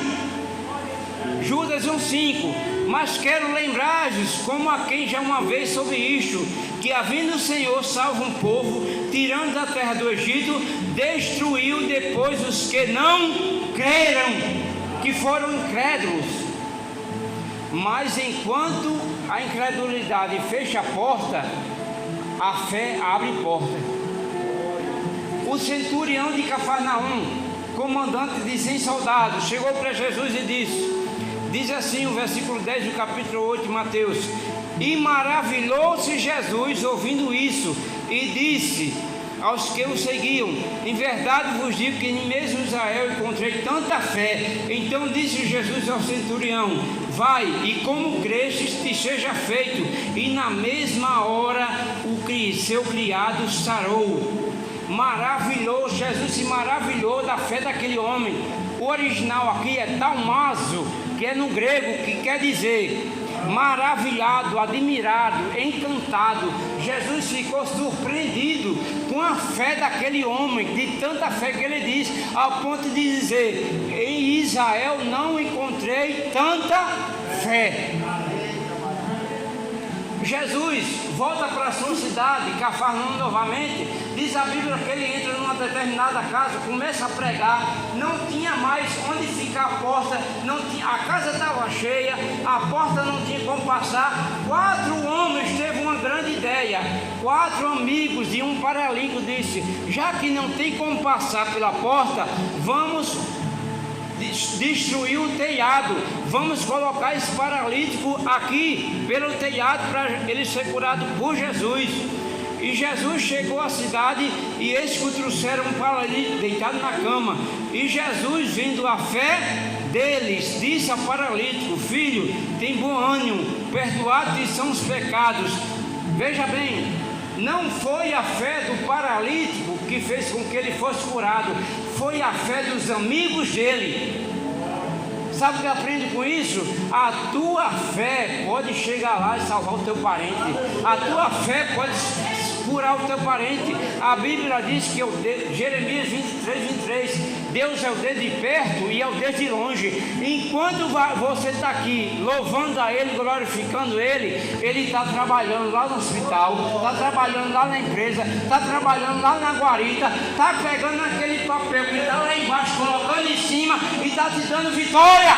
Judas 1:5. Mas quero lembrar-vos, como a quem já uma vez soube isto, que havendo o Senhor salvo um povo, tirando da terra do Egito, destruiu depois os que não creram, que foram incrédulos. Mas enquanto a incredulidade fecha a porta, a fé abre porta. O centurião de Cafarnaum, comandante de 100 soldados, chegou para Jesus e diz assim o versículo 10 do capítulo 8 de Mateus: e maravilhou-se Jesus ouvindo isso, e disse aos que o seguiam: em verdade vos digo que nem mesmo em Israel encontrei tanta fé. Então disse Jesus ao centurião: vai, e como crestes te seja feito. E na mesma hora seu criado sarou. Jesus se maravilhou da fé daquele homem. O original aqui é taumazo, que é no grego, que quer dizer maravilhado, admirado, encantado. Jesus ficou surpreendido com a fé daquele homem, de tanta fé que ele diz, ao ponto de dizer: em Israel não encontrei tanta fé. Jesus volta para a sua cidade, Cafarnaum, novamente. Diz a Bíblia que ele entra numa determinada casa, começa a pregar. Não tinha mais onde ficar a porta, a casa estava cheia, a porta não tinha como passar. 4 homens teve uma grande ideia. 4 amigos e um paralítico disse: já que não tem como passar pela porta, vamos destruir o telhado, vamos colocar esse paralítico aqui pelo telhado para ele ser curado por Jesus. E Jesus chegou à cidade e eles que trouxeram um paralítico deitado na cama. E Jesus, vendo a fé deles, disse ao paralítico: filho, tem bom ânimo, perdoados são os pecados. Veja bem, não foi a fé do paralítico que fez com que ele fosse curado, foi a fé dos amigos dele. Sabe o que eu aprendo com isso? A tua fé pode chegar lá e salvar o teu parente. A tua fé pode curar o teu parente. A Bíblia diz que Jeremias 23, Deus é o Deus de perto e é o Deus de longe. Enquanto você está aqui louvando a Ele, glorificando Ele, Ele está trabalhando lá no hospital, está trabalhando lá na empresa, está trabalhando lá na guarita, está pegando aquele papel que está lá embaixo, colocando em cima e está te dando vitória.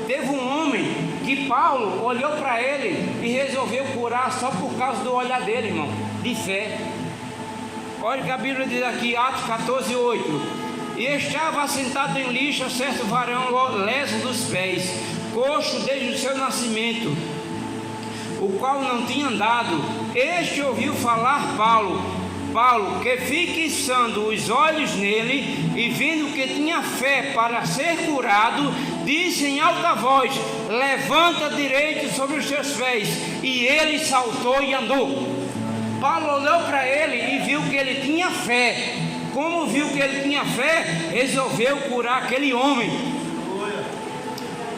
Teve um homem que Paulo olhou para ele e resolveu curar só por causa do olhar dele, irmão, de fé. Olha o que a Bíblia diz aqui, Atos 14:8. E estava assentado em Listra certo varão leso dos pés, coxo desde o seu nascimento, o qual não tinha andado. Este ouviu falar Paulo, que fixando os olhos nele e vendo que tinha fé para ser curado, disse em alta voz: levanta direito sobre os teus pés. E ele saltou e andou. Paulo olhou para ele e viu que ele tinha fé. Como viu que ele tinha fé, resolveu curar aquele homem.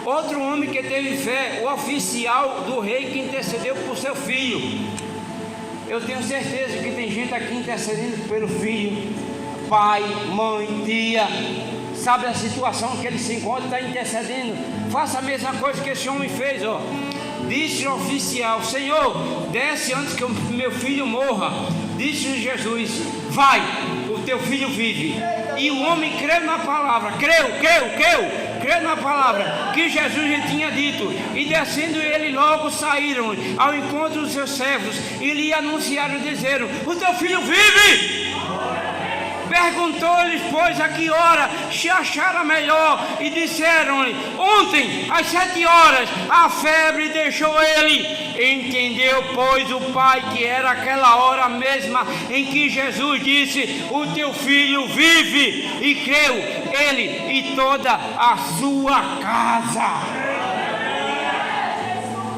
Outro homem que teve fé, o oficial do rei que intercedeu por seu filho. Eu tenho certeza que tem gente aqui intercedendo pelo filho, pai, mãe, tia. Sabe a situação que ele se encontra, está intercedendo. Faça a mesma coisa que esse homem fez, ó. Disse o oficial: Senhor, desce antes que o meu filho morra. Disse Jesus: vai, o teu filho vive. E o homem creu na palavra, creu na palavra que Jesus lhe tinha dito. E descendo ele, logo saíram ao encontro dos seus servos e lhe anunciaram, dizendo: o teu filho vive. Perguntou-lhes, pois, a que hora se achara melhor, e disseram-lhe: ontem, às 7 horas, a febre deixou ele. Entendeu, pois, o pai que era aquela hora mesma em que Jesus disse: o teu filho vive, e creu ele e toda a sua casa.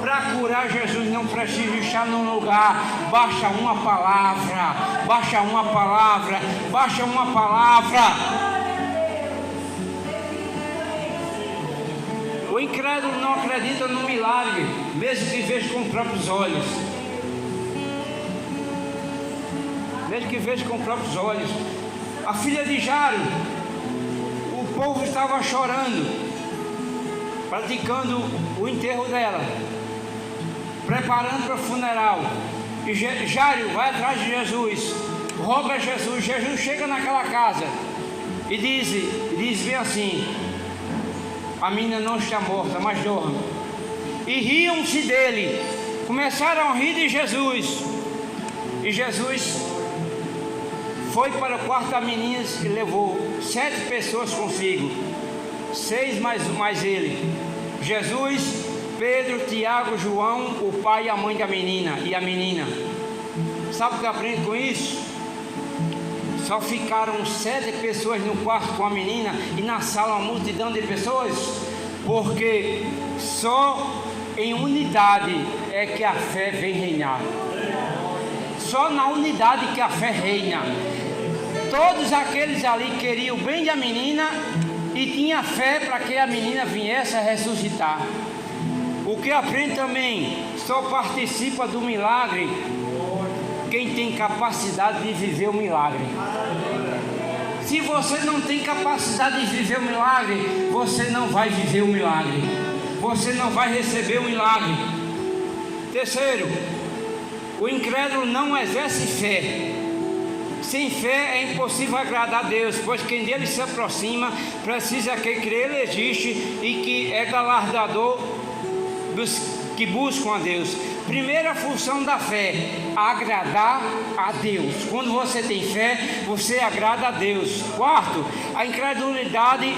Para curar, Jesus não precisa estar num lugar. Basta uma palavra. O incrédulo não acredita no milagre, mesmo que veja com os próprios olhos. A filha de Jairo, o povo estava chorando, praticando o enterro dela, preparando para o funeral. E Jairo vai atrás de Jesus, roga a Jesus. Jesus chega naquela casa e diz bem assim: a menina não está morta, mas dorme. E riam-se dele, começaram a rir de Jesus. E Jesus foi para o quarto da menina e levou 7 pessoas consigo, 6 mais ele. Jesus, Pedro, Tiago, João, o pai e a mãe da menina e a menina. Sabe o que eu aprendo com isso? Só ficaram 7 pessoas no quarto com a menina e na sala uma multidão de pessoas, porque só em unidade é que a fé vem reinar. Só na unidade que a fé reina. Todos aqueles ali queriam o bem da menina e tinha fé para que a menina viesse a ressuscitar. O que aprende também, só participa do milagre quem tem capacidade de viver o milagre. Se você não tem capacidade de viver o milagre, você não vai viver o milagre. Você não vai receber o milagre. Terceiro, o incrédulo não exerce fé. Sem fé é impossível agradar a Deus, pois quem dele se aproxima precisa que ele existe e que é galardoador dos que buscam a Deus. Primeira função da fé, agradar a Deus. Quando você tem fé, você agrada a Deus. Quarto, a incredulidade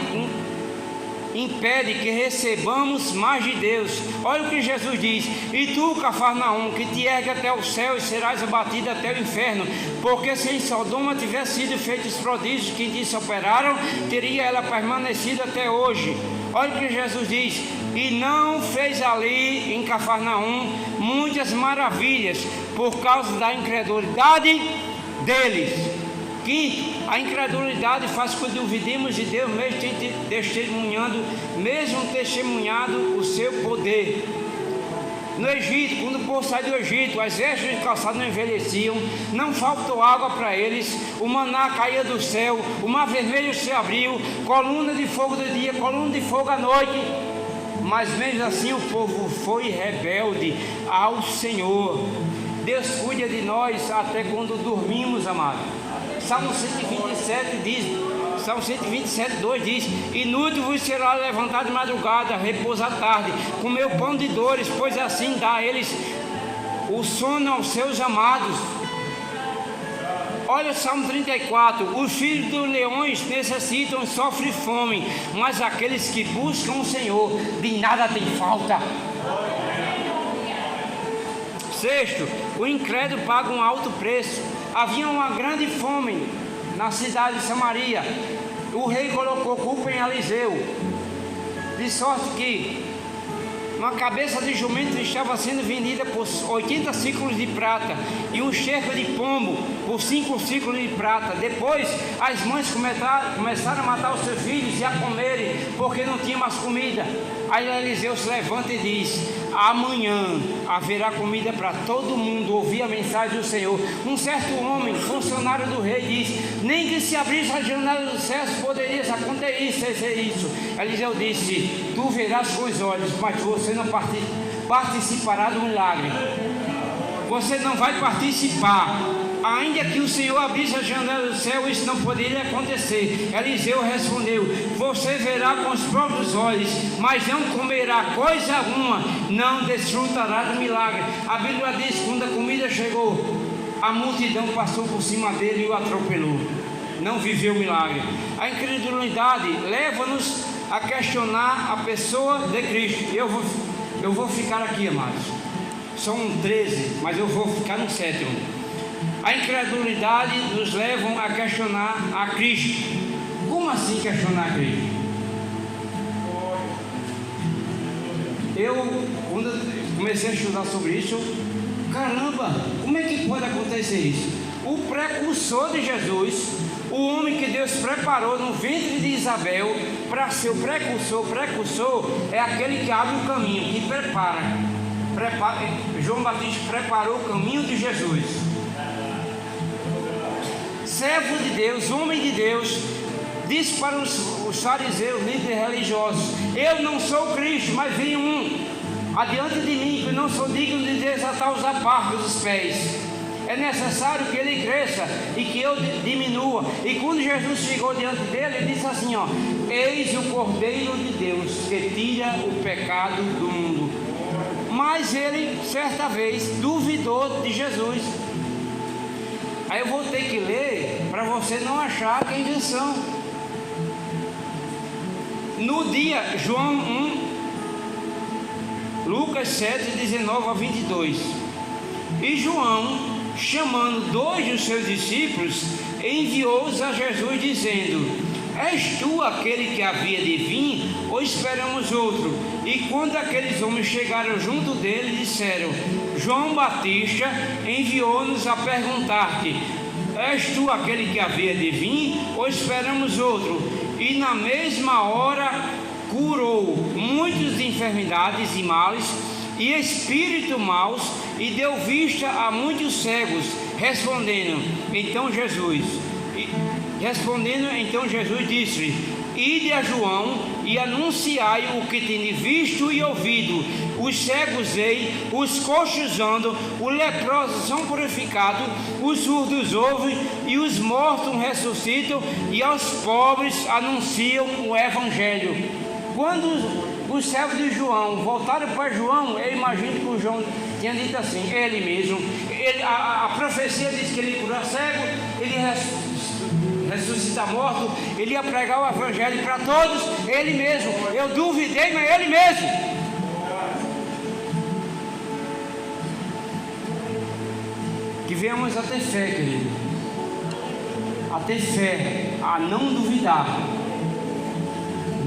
impede que recebamos mais de Deus. Olha o que Jesus diz: e tu, Cafarnaum, que te ergue até o céu e serás abatido até o inferno, porque se em Sodoma tivesse sido feitos prodígios que te operaram, teria ela permanecido até hoje. Olha o que Jesus diz: e não fez ali em Cafarnaum muitas maravilhas por causa da incredulidade deles. Quinto, a incredulidade faz com que duvidemos de Deus, mesmo testemunhado o seu poder. No Egito, quando o povo saiu do Egito, as vestes de calçado não envelheciam, não faltou água para eles, o maná caía do céu, o mar vermelho se abriu, coluna de fogo de dia, coluna de fogo à noite. Mas mesmo assim o povo foi rebelde ao Senhor. Deus cuida de nós até quando dormimos, amado. Salmo 127 diz, Salmo 127, 2 diz: inútil vos será levantar de madrugada, repouso à tarde, comer o pão de dores, pois assim dá a eles o sono aos seus amados. Olha o Salmo 34: os filhos dos leões necessitam e sofrem fome, mas aqueles que buscam o Senhor, de nada tem falta. Sexto, o incrédulo paga um alto preço. Havia uma grande fome na cidade de Samaria. O rei colocou culpa em Eliseu, de sorte que uma cabeça de jumento estava sendo vendida por 80 ciclos de prata e um cerco de pombo por 5 ciclos de prata. Depois as mães começaram a matar os seus filhos e a comerem, porque não tinha mais comida. Aí Eliseu se levanta e diz: amanhã haverá comida para todo mundo. Ouvi a mensagem do Senhor. Um certo homem, funcionário do rei, diz: nem que se abrisse a janela dos céus poderia acontecer isso. Eliseu disse: tu verás com os olhos, mas você não participará do milagre. Você não vai participar. Ainda que o Senhor abrisse a janela do céu, isso não poderia acontecer. Eliseu respondeu: você verá com os próprios olhos, mas não comerá coisa alguma, não desfrutará do milagre. A Bíblia diz que quando a comida chegou, a multidão passou por cima dele e o atropelou. Não viveu o milagre. A incredulidade leva-nos a questionar a pessoa de Cristo. Eu vou ficar aqui, amados. São 13, mas eu vou ficar no 7º. A incredulidade nos leva a questionar a Cristo. Como assim questionar a Cristo? Quando comecei a estudar sobre isso, caramba, como é que pode acontecer isso? O precursor de Jesus, o homem que Deus preparou no ventre de Isabel para ser o precursor é aquele que abre o caminho, que prepara. João Batista preparou o caminho de Jesus. Servo de Deus, homem de Deus, disse para os fariseus, líderes religiosos: eu não sou Cristo, mas vem um adiante de mim, que não sou digno de desatar os aparcos dos pés. É necessário que ele cresça e que eu diminua. E quando Jesus chegou diante dele, ele disse assim: eis o Cordeiro de Deus que tira o pecado do mundo. Mas ele, certa vez, duvidou de Jesus. Aí eu vou ter que ler para você não achar que é invenção. No dia, João 1, Lucas 7, 19 a 22. E João, chamando 2 dos seus discípulos, enviou-os a Jesus, dizendo: És tu aquele que havia de vir, ou esperamos outro? E quando aqueles homens chegaram junto dele, disseram: João Batista enviou-nos a perguntar-te: És tu aquele que havia de vir, ou esperamos outro? E na mesma hora curou muitos de enfermidades e males e espíritos maus, e deu vista a muitos cegos. Respondendo então Jesus disse-lhe: Ide a João e anunciai o que tendes visto e ouvido: os cegos veem, os coxos andam, os leprosos são purificados, os surdos ouvem, e os mortos ressuscitam, e aos pobres anunciam o Evangelho. Quando os servos de João voltaram para João, eu imagino que o João tinha dito assim, ele mesmo, a profecia diz que ele cura cego, ele ressuscita morto, ele ia pregar o Evangelho para todos, ele mesmo. Eu duvidei, mas ele mesmo. Que venhamos a ter fé, querido, a ter fé, a não duvidar.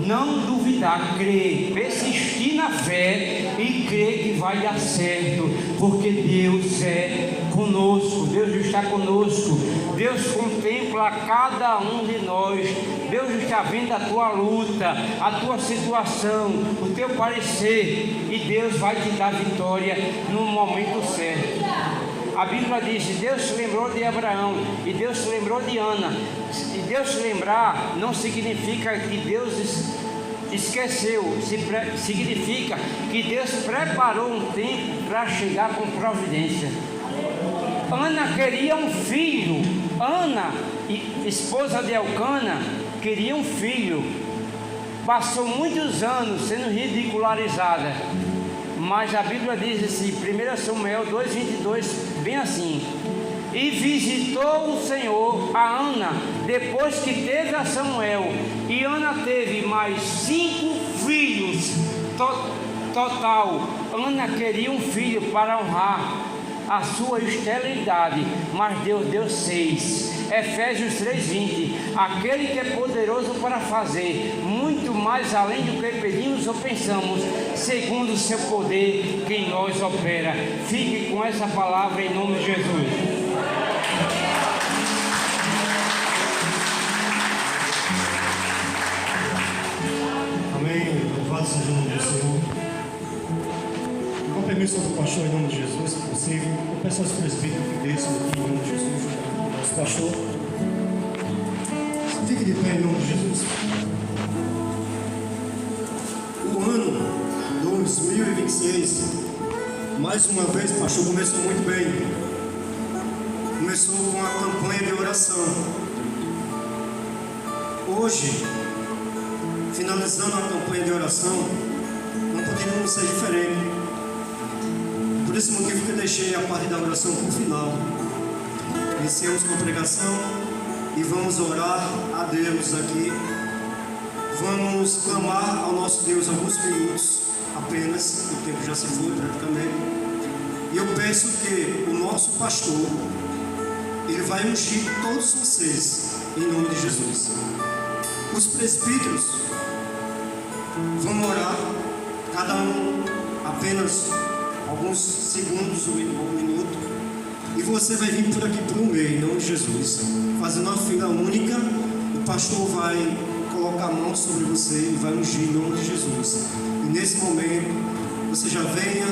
Não duvidar, crer, persistir na fé e crer que vai dar certo, porque Deus é conosco, Deus está conosco, Deus contempla cada um de nós, Deus está vendo a tua luta, a tua situação, o teu parecer, e Deus vai te dar vitória no momento certo. A Bíblia diz: Deus se lembrou de Abraão e Deus se lembrou de Ana. E Deus se lembrar não significa que Deus esqueceu, significa que Deus preparou um tempo para chegar com providência. Ana queria um filho. Ana, esposa de Elcana, queria um filho. Passou muitos anos sendo ridicularizada. Mas a Bíblia diz assim, 1 Samuel 2,22, bem assim: e visitou o Senhor a Ana depois que teve a Samuel, e Ana teve mais 5 filhos total. Ana queria um filho para honrar a sua esterilidade, mas Deus deu 6. Efésios 3,20: aquele que é poderoso para fazer muito mais além do que pedimos ou pensamos, segundo o seu poder que em nós opera. Fique com essa palavra em nome de Jesus. Amém. Louvado seja o nome do Senhor. Com permissão do pastor, em nome de Jesus, se possível, eu peço aos presbíteros que desçam aqui em nome de Jesus, nosso pastor. Fique de pé em nome de Jesus. O ano 2026, mais uma vez, pastor, começou muito bem. Começou com a campanha de oração. Hoje, finalizando a campanha de oração, não poderíamos ser diferente. Por esse motivo que eu deixei a parte da oração para o final. Iniciamos com a pregação e vamos orar a Deus aqui. Vamos clamar ao nosso Deus alguns minutos apenas, o tempo já se foi praticamente. E eu peço que o nosso pastor, ele vai ungir todos vocês em nome de Jesus. Os presbíteros vão orar, cada um apenas alguns segundos ou um minuto, e você vai vir por aqui para o meio, em nome de Jesus, fazendo uma fila única. O pastor vai colocar a mão sobre você e vai ungir em nome de Jesus. E nesse momento você já venha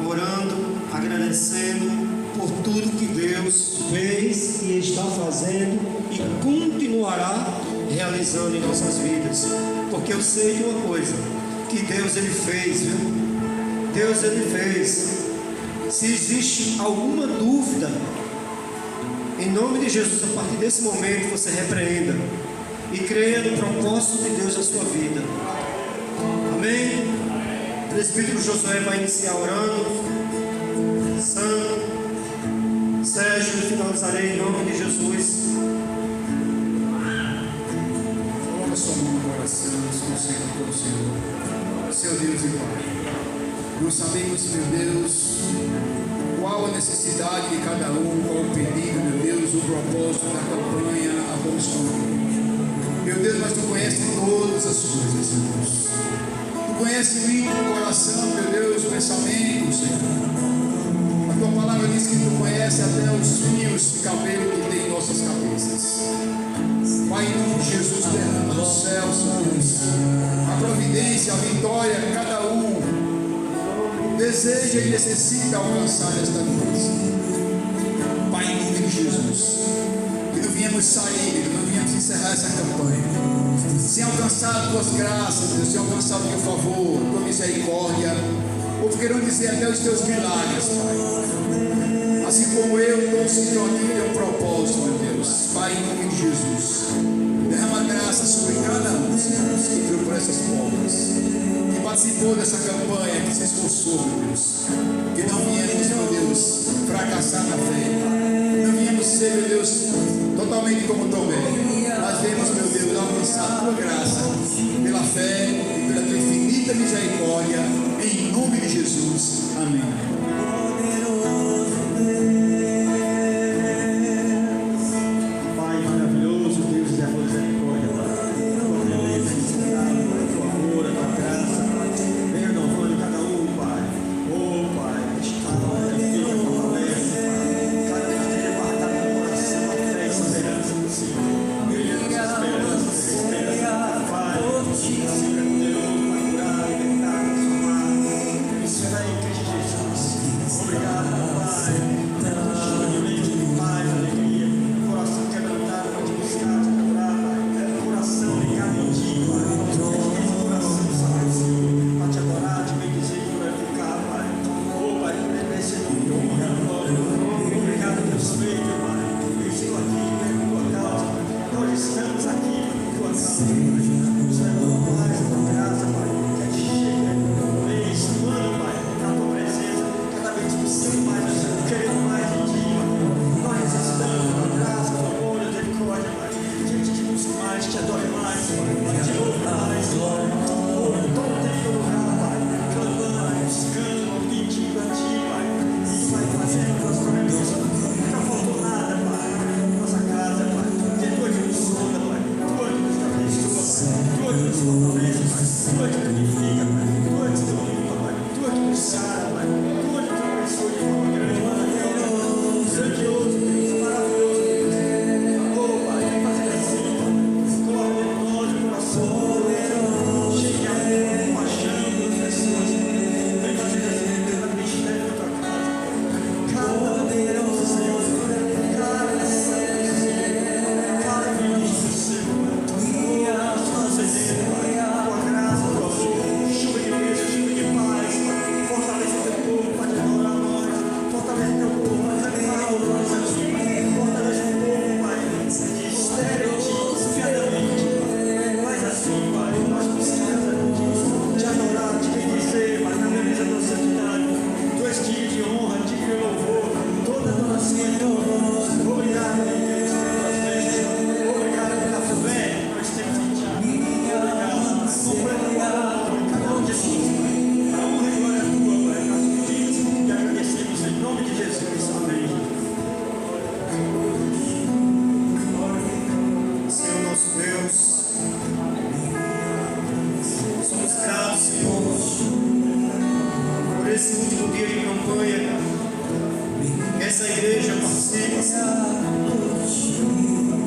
orando, agradecendo por tudo que Deus fez e está fazendo e continuará realizando em nossas vidas, porque eu sei de uma coisa, que Deus ele fez, viu? Deus ele fez. Se existe alguma dúvida, em nome de Jesus, a partir desse momento você repreenda e creia no propósito de Deus na sua vida. Amém? O presbítero Josué vai iniciar orando. Santo Sérgio, finalizarei em nome de Jesus. Coloca sua mão no coração, se concentra com o Senhor, seu Deus e Pai. Nós sabemos, meu Deus, qual a necessidade de cada um, qual o pedido, meu Deus, o propósito da campanha A Bons Caminhos. Meu Deus, mas Tu conheces todas as coisas, Deus. Tu conheces o íntimo do coração, meu Deus, o pensamento, Senhor. A Tua palavra diz que Tu conheces até os fios de cabelo que tem em nossas cabeças. Pai, em nome de Jesus, derrama no céu, Senhor, a providência, a vitória, cada um deseja e necessita alcançar esta bênção. Pai, em nome de Jesus, que não viemos sair, não viemos encerrar essa campanha sem alcançar Tuas graças, Deus, sem alcançar o Teu favor, Tua misericórdia, ou querendo dizer até os Teus milagres, Pai. Assim como eu, todos que estão aqui têm um propósito, meu Deus. Pai, em nome de Jesus, derrama graça sobre cada um, Senhor, que entrou por essas portas, que participou dessa campanha, que se esforçou, meu Deus. Que não viemos, meu Deus, fracassar na fé. Não viemos ser, meu Deus, totalmente como Tomé. Mas viemos, meu Deus, alcançar a Tua graça pela fé e pela Tua infinita misericórdia. Em nome de Jesus. Amém.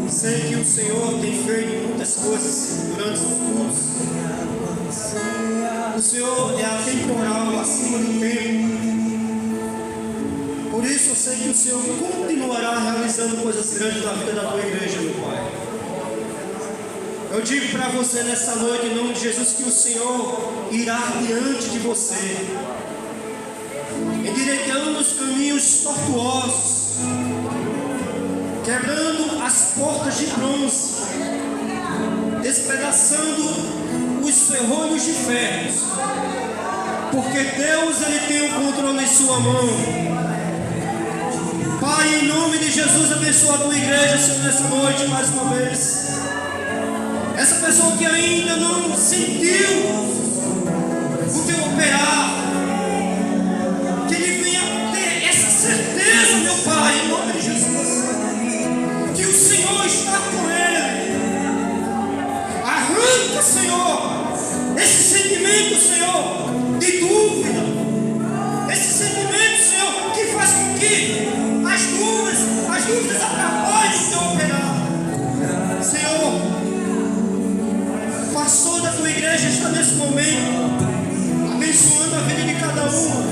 Sei que o Senhor tem feito muitas coisas durante os cultos. O Senhor é atemporal, acima do tempo. Por isso eu sei que o Senhor continuará realizando coisas grandes na vida da tua igreja, meu Pai. Eu digo para você nessa noite, em nome de Jesus, que o Senhor irá diante de você, endireitando os caminhos tortuosos, quebrando as portas de bronze, despedaçando os ferrolhos de ferros, porque Deus ele tem o controle em sua mão. Pai, em nome de Jesus, abençoa a tua igreja, Senhor, nessa noite mais uma vez. Essa pessoa que ainda não sentiu o teu operar, que ele venha ter essa certeza, meu Pai, em nome de Jesus, que o Senhor está com ele. Arranca, Senhor, esse sentimento, Senhor, de dúvida, esse sentimento, Senhor, que faz com que as dúvidas atrapalhem o teu operar. Senhor, passou da tua igreja, está nesse momento abençoando a vida de cada um,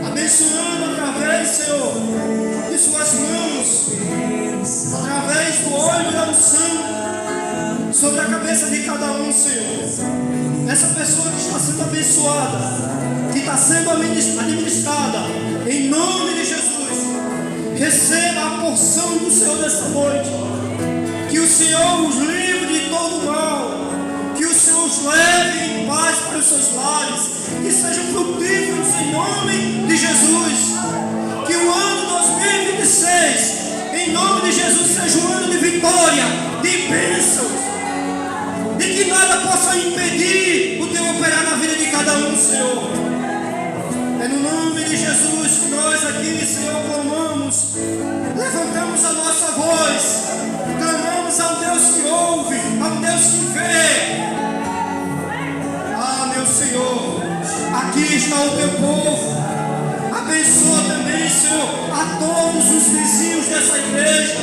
abençoando através, Senhor, de suas mãos, através do óleo da unção sobre a cabeça de cada um, Senhor. Essa pessoa que está sendo abençoada, que está sendo administrada, em nome de Jesus, receba a porção do Senhor nessa noite. Que o Senhor os livre de todo mal, que o Senhor os leve em paz para os seus lares, que sejam frutíferos em nome de Jesus. Que o ano 2026, em nome de Jesus, seja um ano de vitória, de bênçãos, de que nada possa impedir o teu operar na vida de cada um, Senhor. É no nome de Jesus que nós aqui, Senhor, clamamos, levantamos a nossa voz, clamamos ao Deus que ouve, ao Deus que vê. Ah, meu Senhor, aqui está o teu povo. Abençoa também, Senhor, a todos os vizinhos dessa igreja,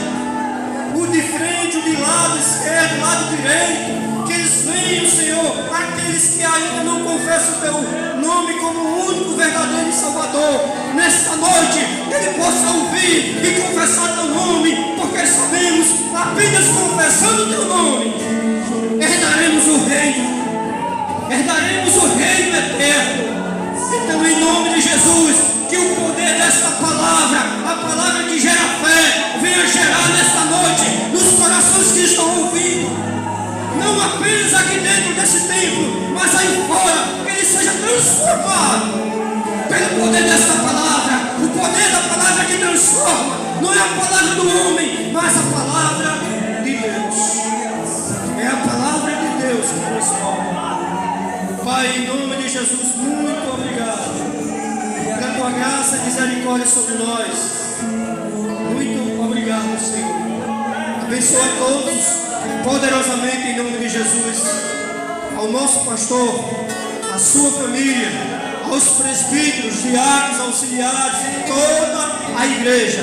o de frente, o de lado esquerdo, o lado direito. Que eles venham, Senhor, aqueles que ainda não confessam o teu nome como o único verdadeiro e Salvador. Nesta noite, ele possa ouvir e confessar teu nome, porque sabemos, apenas confessando teu nome, herdaremos o reino eterno. Então, em nome de Jesus, que o poder desta palavra, a palavra que gera fé, venha gerar nesta noite nos corações que estão ouvindo. Não apenas aqui dentro desse templo, mas aí fora, que ele seja transformado pelo poder desta palavra. O poder da palavra que transforma, não é a palavra do homem, mas a palavra de Deus. É a palavra de Deus que transforma. Pai, em nome de Jesus, muito obrigado pela tua graça e misericórdia sobre nós. Muito obrigado, Senhor. Abençoa a todos poderosamente em nome de Jesus, ao nosso pastor, à sua família, aos presbíteros, diáconos, auxiliares, toda a igreja.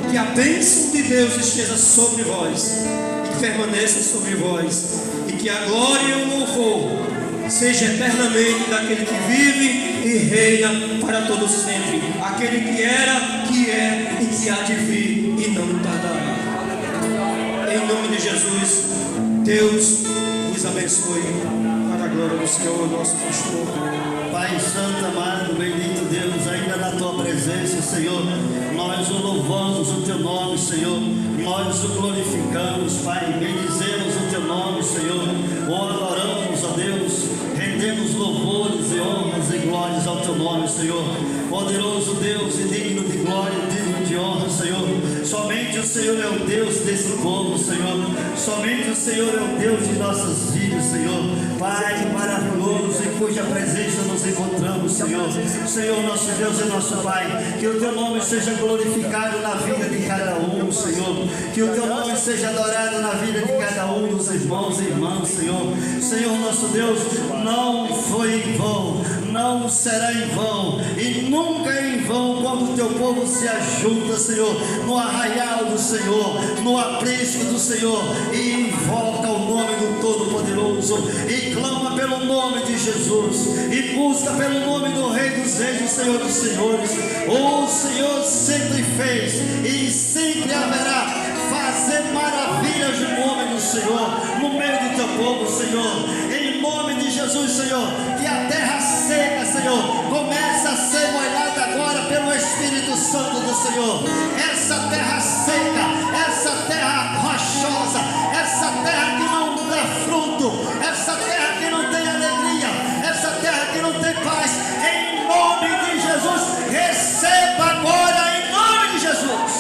Que a bênção de Deus esteja sobre vós e que permaneça sobre vós, e que a glória e o louvor seja eternamente daquele que vive e reina para todos sempre, aquele que era, que é e que há de vir e não tardará. Em nome de Jesus, Deus vos abençoe, para a glória do Senhor, nosso pastor. Pai Santo, amado, bendito Deus, ainda na tua presença, Senhor, nós o louvamos o teu nome, Senhor, nós o glorificamos, Pai, bendizemos o teu nome, Senhor, o adoramos a Deus, rendemos louvores e honras e glórias ao teu nome, Senhor, poderoso Deus e digno de glória e digno de honra, Senhor. Somente o Senhor é o Deus desse povo, Senhor, somente o Senhor é o Deus de nossas vidas, Senhor, Pai maravilhoso, em cuja presença nos encontramos, Senhor. Senhor, nosso Deus e nosso Pai, que o teu nome seja glorificado na vida de cada um, Senhor, que o teu nome seja adorado na vida de cada um dos irmãos e irmãs, Senhor. Senhor, nosso Deus, não foi em vão, não será em vão e nunca é em vão quando o teu povo se ajunta, Senhor, no arraial do Senhor, no aprisco do Senhor, e invoca o nome do Todo-Poderoso, e clama pelo nome de Jesus, e busca pelo nome do Rei dos Reis e Senhor dos Senhores. O Senhor sempre fez e sempre haverá fazer maravilhas no nome do Senhor, no meio do teu povo, Senhor. Em nome de Jesus, Senhor, que a terra seca, Senhor, comece a ser molhada agora pelo Espírito Santo do Senhor. Essa terra seca, essa terra rochosa, essa terra que não fruto, essa terra que não tem alegria, essa terra que não tem paz, em nome de Jesus, receba agora, em nome de Jesus.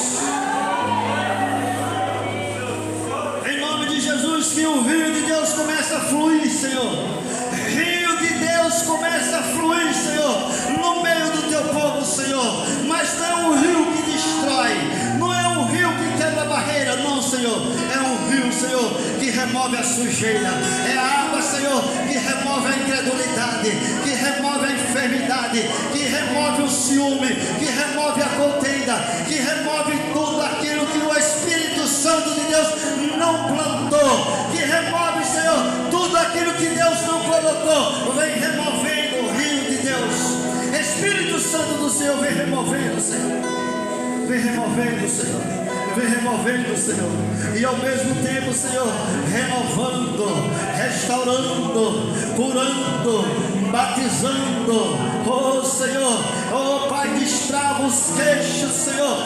Em nome de Jesus, que o rio de Deus começa a fluir, Senhor. Rio de Deus começa a fluir, Senhor, no meio do teu povo, Senhor. Mas não é um rio que destrói, não é um rio que quebra barreira, não, Senhor. É um rio, Senhor, que remove a sujeira. É a água, Senhor, que remove a incredulidade, que remove a enfermidade, que remove o ciúme, que remove a contenda, que remove tudo aquilo que o Espírito Santo de Deus não plantou, que remove, Senhor, tudo aquilo que Deus não colocou. Vem removendo o rio de Deus. Espírito Santo do Senhor, vem removendo, Senhor. Vem removendo, Senhor. Vem removendo, Senhor. E ao mesmo tempo, Senhor, renovando, restaurando, curando, batizando. Oh, Senhor, oh Pai, destrava os queixos, Senhor,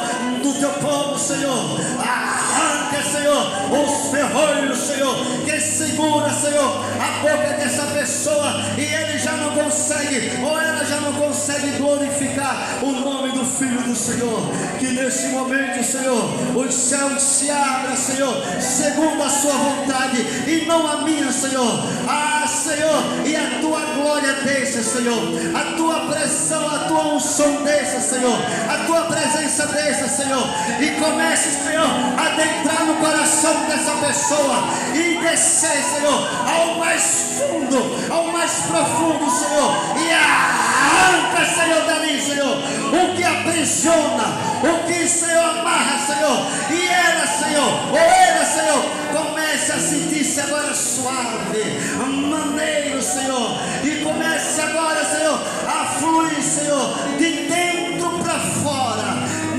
do teu povo, Senhor. Arranca, Senhor, os ferrolhos, Senhor, que segura, Senhor, a boca dessa pessoa, e ele já não consegue, ou ela já não consegue glorificar o nome do Filho do Senhor. Que nesse momento, Senhor, os céus se abram, Senhor, segundo a sua vontade e não a minha, Senhor. Ah, Senhor, e a tua glória desça, Senhor, a tua pressão, a tua unção desça, Senhor, a tua presença desça, Senhor, e comece, Senhor, a adentrar no coração dessa pessoa e descer, Senhor, ao mais fundo, ao mais profundo, Senhor, e arranca, Senhor, dali, Senhor, o que aprisiona, o que, Senhor, amarra, Senhor, e ela, Senhor, ou ela, Senhor, comece a sentir-se agora suave, maneiro, Senhor, e comece agora, Senhor, a fluir, Senhor, de dentro para fora,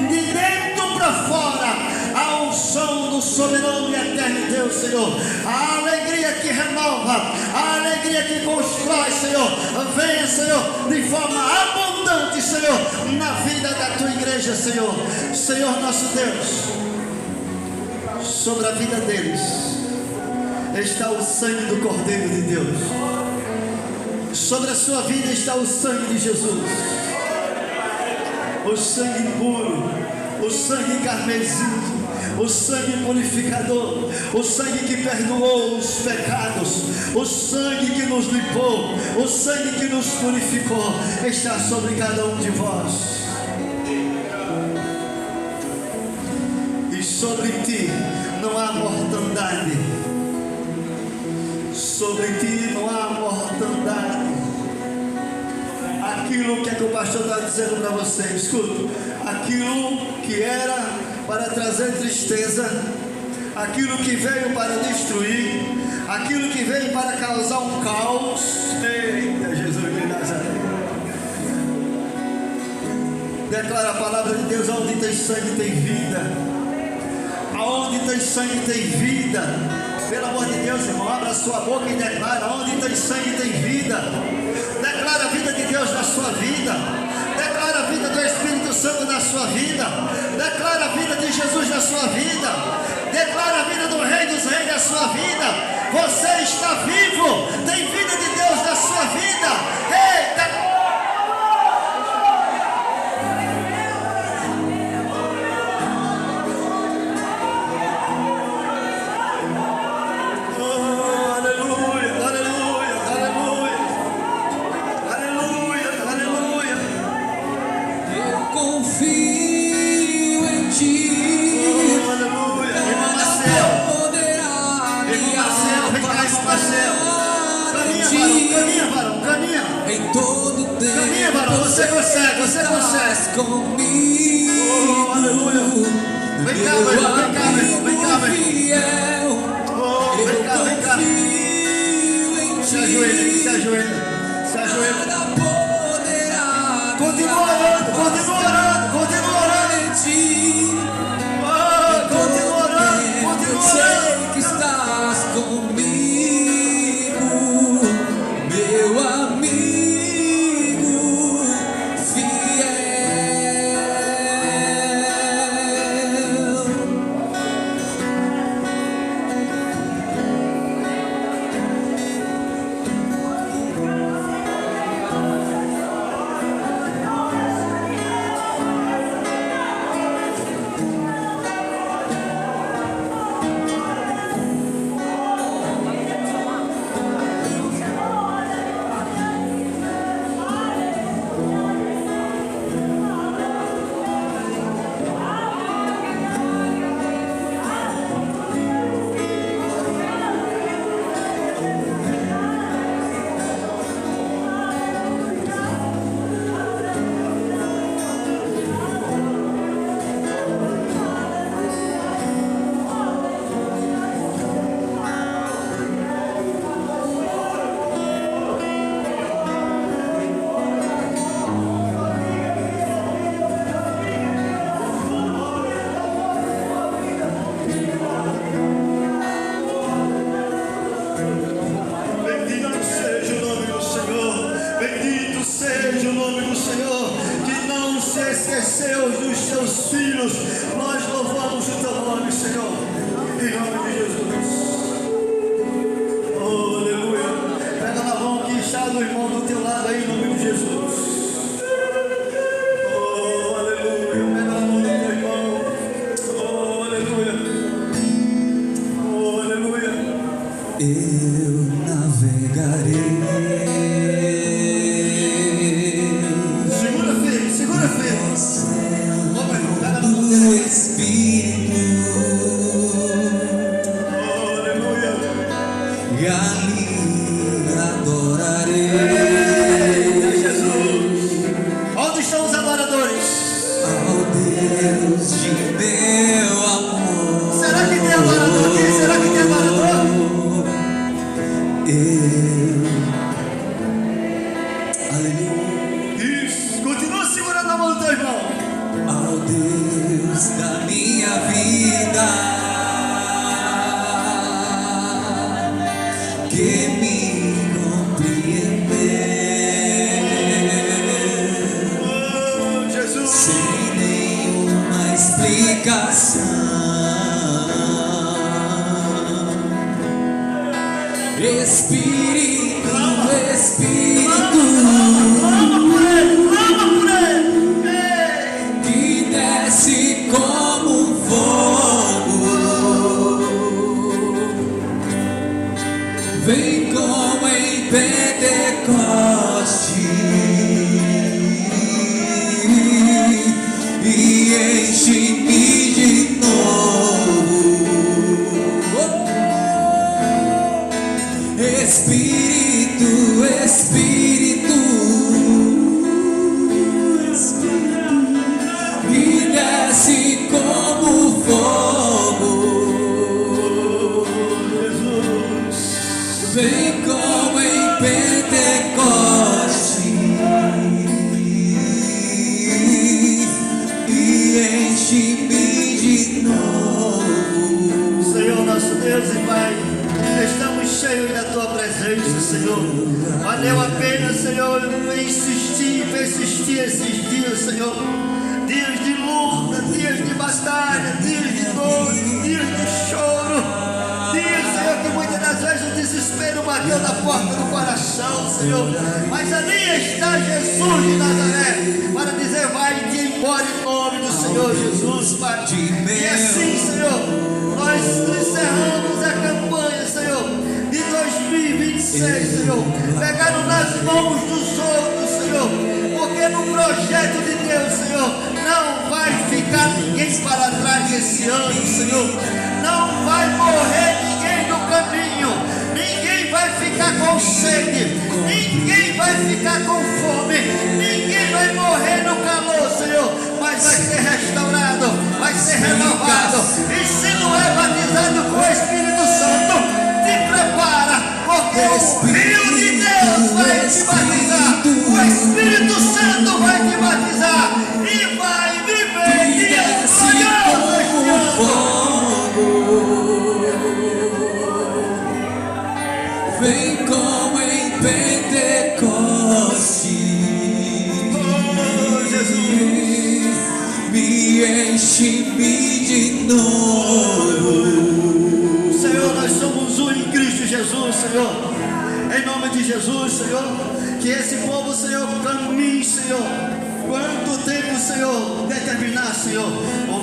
de dentro para fora, a unção do soberano e eterno Deus, Senhor, a alegria que renova, a alegria que constrói, Senhor, venha, Senhor, de forma abundante, Senhor, na vida da tua igreja, Senhor. Senhor nosso Deus, sobre a vida deles está o sangue do Cordeiro de Deus, sobre a sua vida está o sangue de Jesus, o sangue puro, o sangue carmesim, o sangue purificador, o sangue que perdoou os pecados, o sangue que nos limpou, o sangue que nos purificou, está sobre cada um de vós. E sobre ti não há mortandade, sobre ti não há mortandade. Aquilo que o pastor está dizendo para você, escuta, aquilo que era para trazer tristeza, aquilo que veio para destruir, aquilo que veio para causar um caos. Eita, Jesus de Nazaré. Declara a palavra de Deus: aonde tem sangue tem vida, aonde tem sangue tem vida. Pelo amor de Deus, irmão, abra a sua boca e declara: aonde tem sangue tem vida. Declara a vida de Deus na sua vida, declara a vida do Espírito Santo na sua vida, declara a vida de Jesus na sua vida, declara a vida do Rei dos Reis na sua vida. Você está vivo, tem vida de Deus na sua vida. Eita! Em todo tempo, caminha, varão, você consegue, você consegue. Comigo, oh, aleluia. Vem cá, meu irmão, vem cá, meu irmão, vem cá, meu irmão. Oh, vem cá, vem cá. Se ajoelha, se ajoelha, se ajoelha. Continua orando, continua orando, continua orando em ti. Oh, continua orando, continua orando. Sei que estás comigo, meu amigo. esqueceu dos teus filhos. Nós louvamos o teu nome, Senhor, em nome de Jesus. Oh, aleluia. Pega na mão que está do irmão do teu lado aí, em nome de Jesus. Oh, aleluia. Pega na mão do teu irmão. Oh, aleluia. Oh, aleluia. Eu navegarei. Segura firme, segura firme. Vamos, irmão, pega na mão Do dele. Espírito, Oh, aleluia. e ali adorarei Eita, Jesus. Onde estão os adoradores? ao Deus de meu amor. Será que tem adorador aqui? Será que tem adorador? Aleluia, Isso. Continua segurando a mão do teu irmão. ao Deus da minha vida, que me compreendeu Oh, Jesus. sem nenhuma explicação. Espírito, Espírito, Clama por ele, clama por ele. Ei. que desce como um fogo, vem como em Pentecoste e enche-me de novo. Espírito, Espírito, que desce como fogo, vem como em Pentecoste e enche-me de novo. Senhor, nosso Deus e Pai, estamos cheios da tua presença, Senhor. Valeu a pena, Senhor, insistir e persistir esses dias, Senhor. Dias de luta, dias de batalha, dias de dor, dias de choro. Dias, Senhor, que muitas das vezes o desespero bateu na porta do coração, Senhor. Mas ali está Jesus de Nazaré para dizer: vai-te embora em nome do Senhor Jesus, Pai. E assim, Senhor, nós encerramos a campanha, Senhor, de 2026, Senhor, pegando nas mãos dos outros, Senhor, porque no projeto de Deus, Senhor, não vai ficar ninguém para trás esse ano, Senhor, não vai morrer ninguém no caminho, ninguém vai ficar com sede, ninguém vai ficar com fome, ninguém vai morrer no calor, Senhor, mas vai ser restaurado, vai ser renovado, e se não é batizado com o Espírito Santo, te prepara, porque o Rio de Deus vai te batizar, o Espírito Santo vai te batizar, e vai viver dias gloriosos este ano. Vem como em Pentecoste, Oh, Jesus. me enche-me de novo. Senhor, nós somos um em Cristo Jesus, Senhor. Em nome de Jesus, Senhor, que esse povo, Senhor, caminhe, Senhor. Quanto tempo, Senhor, determinar, Senhor.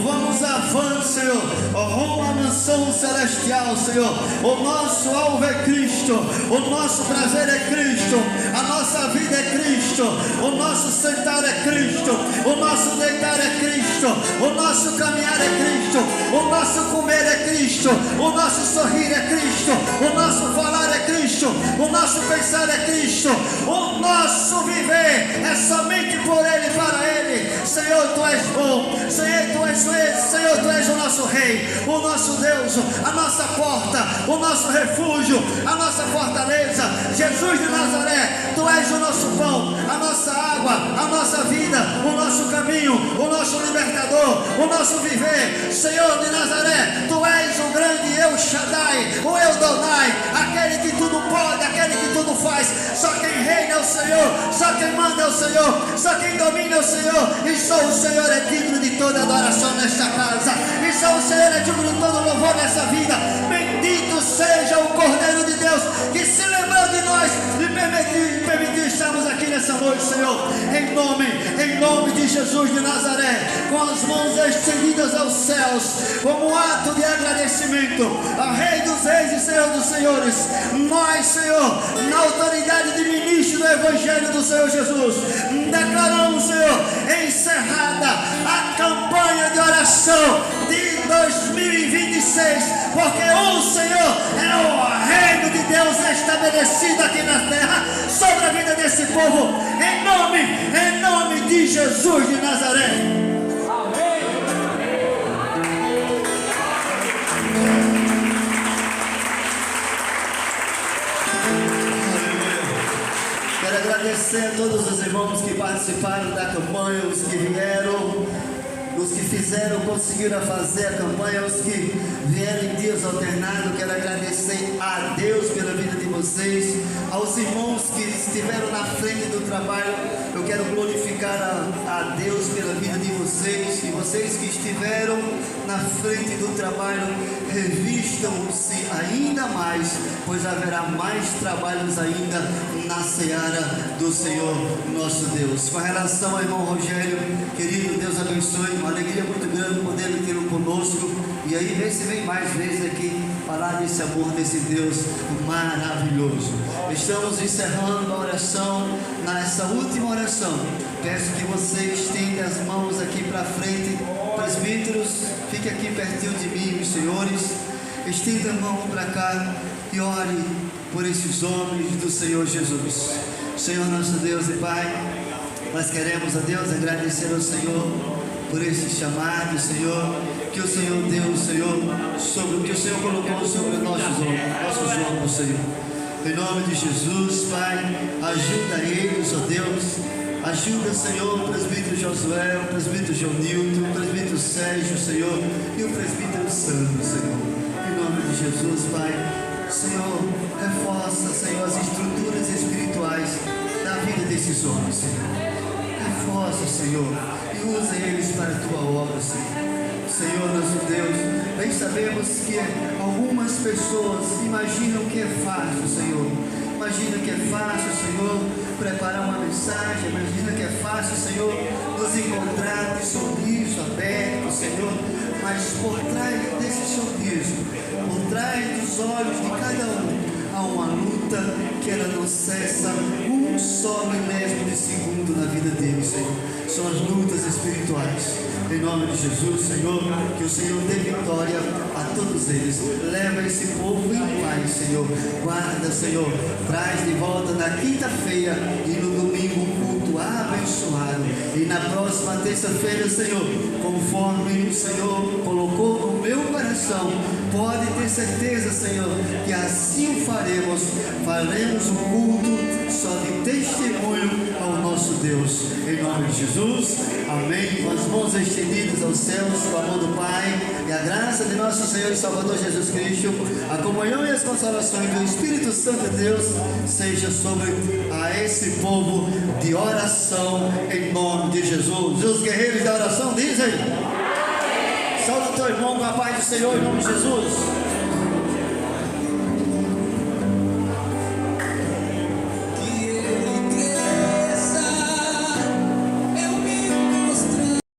Vamos avante, Senhor, rumo à mansão celestial, Senhor. O nosso alvo é Cristo, o nosso prazer é Cristo, a nossa vida é Cristo, o nosso sentar é Cristo, o nosso deitar é Cristo, o nosso caminhar é Cristo, o nosso comer é Cristo, o nosso sorrir é Cristo, o nosso falar é Cristo, o nosso pensar é Cristo, o nosso viver é somente por Ele e para Ele. Senhor, Tu és bom, Senhor, Tu és o nosso Rei, o nosso Deus, a nossa porta, o nosso refúgio, a nossa fortaleza. Jesus de Nazaré, Tu és o nosso pão, a nossa água, a nossa vida, o nosso caminho, o nosso nosso libertador, o nosso viver. Senhor de Nazaré, Tu és o grande El Shaddai, o Eldonai, aquele que tudo pode, aquele que tudo faz. Só quem reina é o Senhor, só quem manda é o Senhor, só quem domina é o Senhor. E só o Senhor é digno de toda adoração nesta casa, e só o Senhor é digno de todo louvor nessa vida. Bendito seja o Cordeiro de Deus, que se lembrou de nós e permitiu estarmos aqui nessa noite, Senhor. Em nome de Jesus de Nazaré, com as mãos estendidas aos céus, como um ato de agradecimento a Rei dos Reis e Senhor dos Senhores, nós, Senhor, na autoridade de ministro do Evangelho do Senhor Jesus, declaramos, Senhor, encerrada a campanha de oração de 2026, porque o Senhor é o reino de Deus estabelecido aqui na terra, sobre a vida desse povo, em nome de Jesus de Nazaré. Quero agradecer a todos os irmãos que participaram da campanha, os que vieram, os que fizeram, conseguiram fazer a campanha, os que vieram em dias alternados. Quero agradecer a Deus pela vida de vocês, aos irmãos que estiveram na frente do trabalho. Eu quero glorificar a Deus pela vida de vocês, e vocês que estiveram na frente do trabalho, revistam-se ainda mais, pois haverá mais trabalhos ainda na seara do Senhor nosso Deus. Com relação ao irmão Rogério, querido, Deus abençoe, uma alegria muito grande poder tê-lo conosco, e aí vê se vem mais vezes aqui falar desse amor, desse Deus maravilhoso. Estamos encerrando a oração. Nessa última oração, peço que você estenda as mãos aqui para frente. Presbíteros, fique aqui pertinho de mim, meus senhores. Estenda a mão para cá e ore por esses homens do Senhor Jesus. Senhor nosso Deus e Pai, nós queremos, a Deus, agradecer ao Senhor por esse chamado, Senhor, que o Senhor deu, Senhor, sobre o que o Senhor colocou sobre nossos ombros, Senhor. Em nome de Jesus, Pai, ajuda eles, ó Deus. Ajuda, Senhor, o presbítero Josué, o presbítero João Nilton, o presbítero Sérgio, Senhor, e o presbítero Sandro, Senhor. Em nome de Jesus, Pai, Senhor, reforça, Senhor, as estruturas espirituais da vida desses homens, Senhor. Reforça, Senhor, e usa eles para a Tua obra, Senhor. Senhor, nosso Deus, bem sabemos que algumas pessoas imaginam que é fácil, Senhor. Imagina que é fácil, Senhor, preparar uma mensagem. Imagina que é fácil, Senhor, nos encontrar de sorriso aberto, Senhor. Mas por trás desse sorriso, por trás dos olhos de cada um, há uma luta que ela não cessa um só milésimo de segundo na vida deles, Senhor. São as lutas espirituais. Em nome de Jesus, Senhor, que o Senhor dê vitória a todos eles. Leva esse povo em paz, Senhor. Guarda, Senhor. Traz de volta na quinta-feira e no domingo um culto abençoado. E na próxima terça-feira, Senhor, conforme o Senhor colocou no meu coração, pode ter certeza, Senhor, que assim o faremos. Faremos um culto só de testemunho ao nosso Deus. Em nome de Jesus, amém. Com as mãos estendidas aos céus, com o amor do Pai e a graça de nosso Senhor e Salvador Jesus Cristo, a comunhão e as consolações do Espírito Santo de Deus seja sobre a esse povo de oração, em nome de Jesus. E os guerreiros da oração dizem: salve o teu irmão com a paz do Senhor, em nome de Jesus.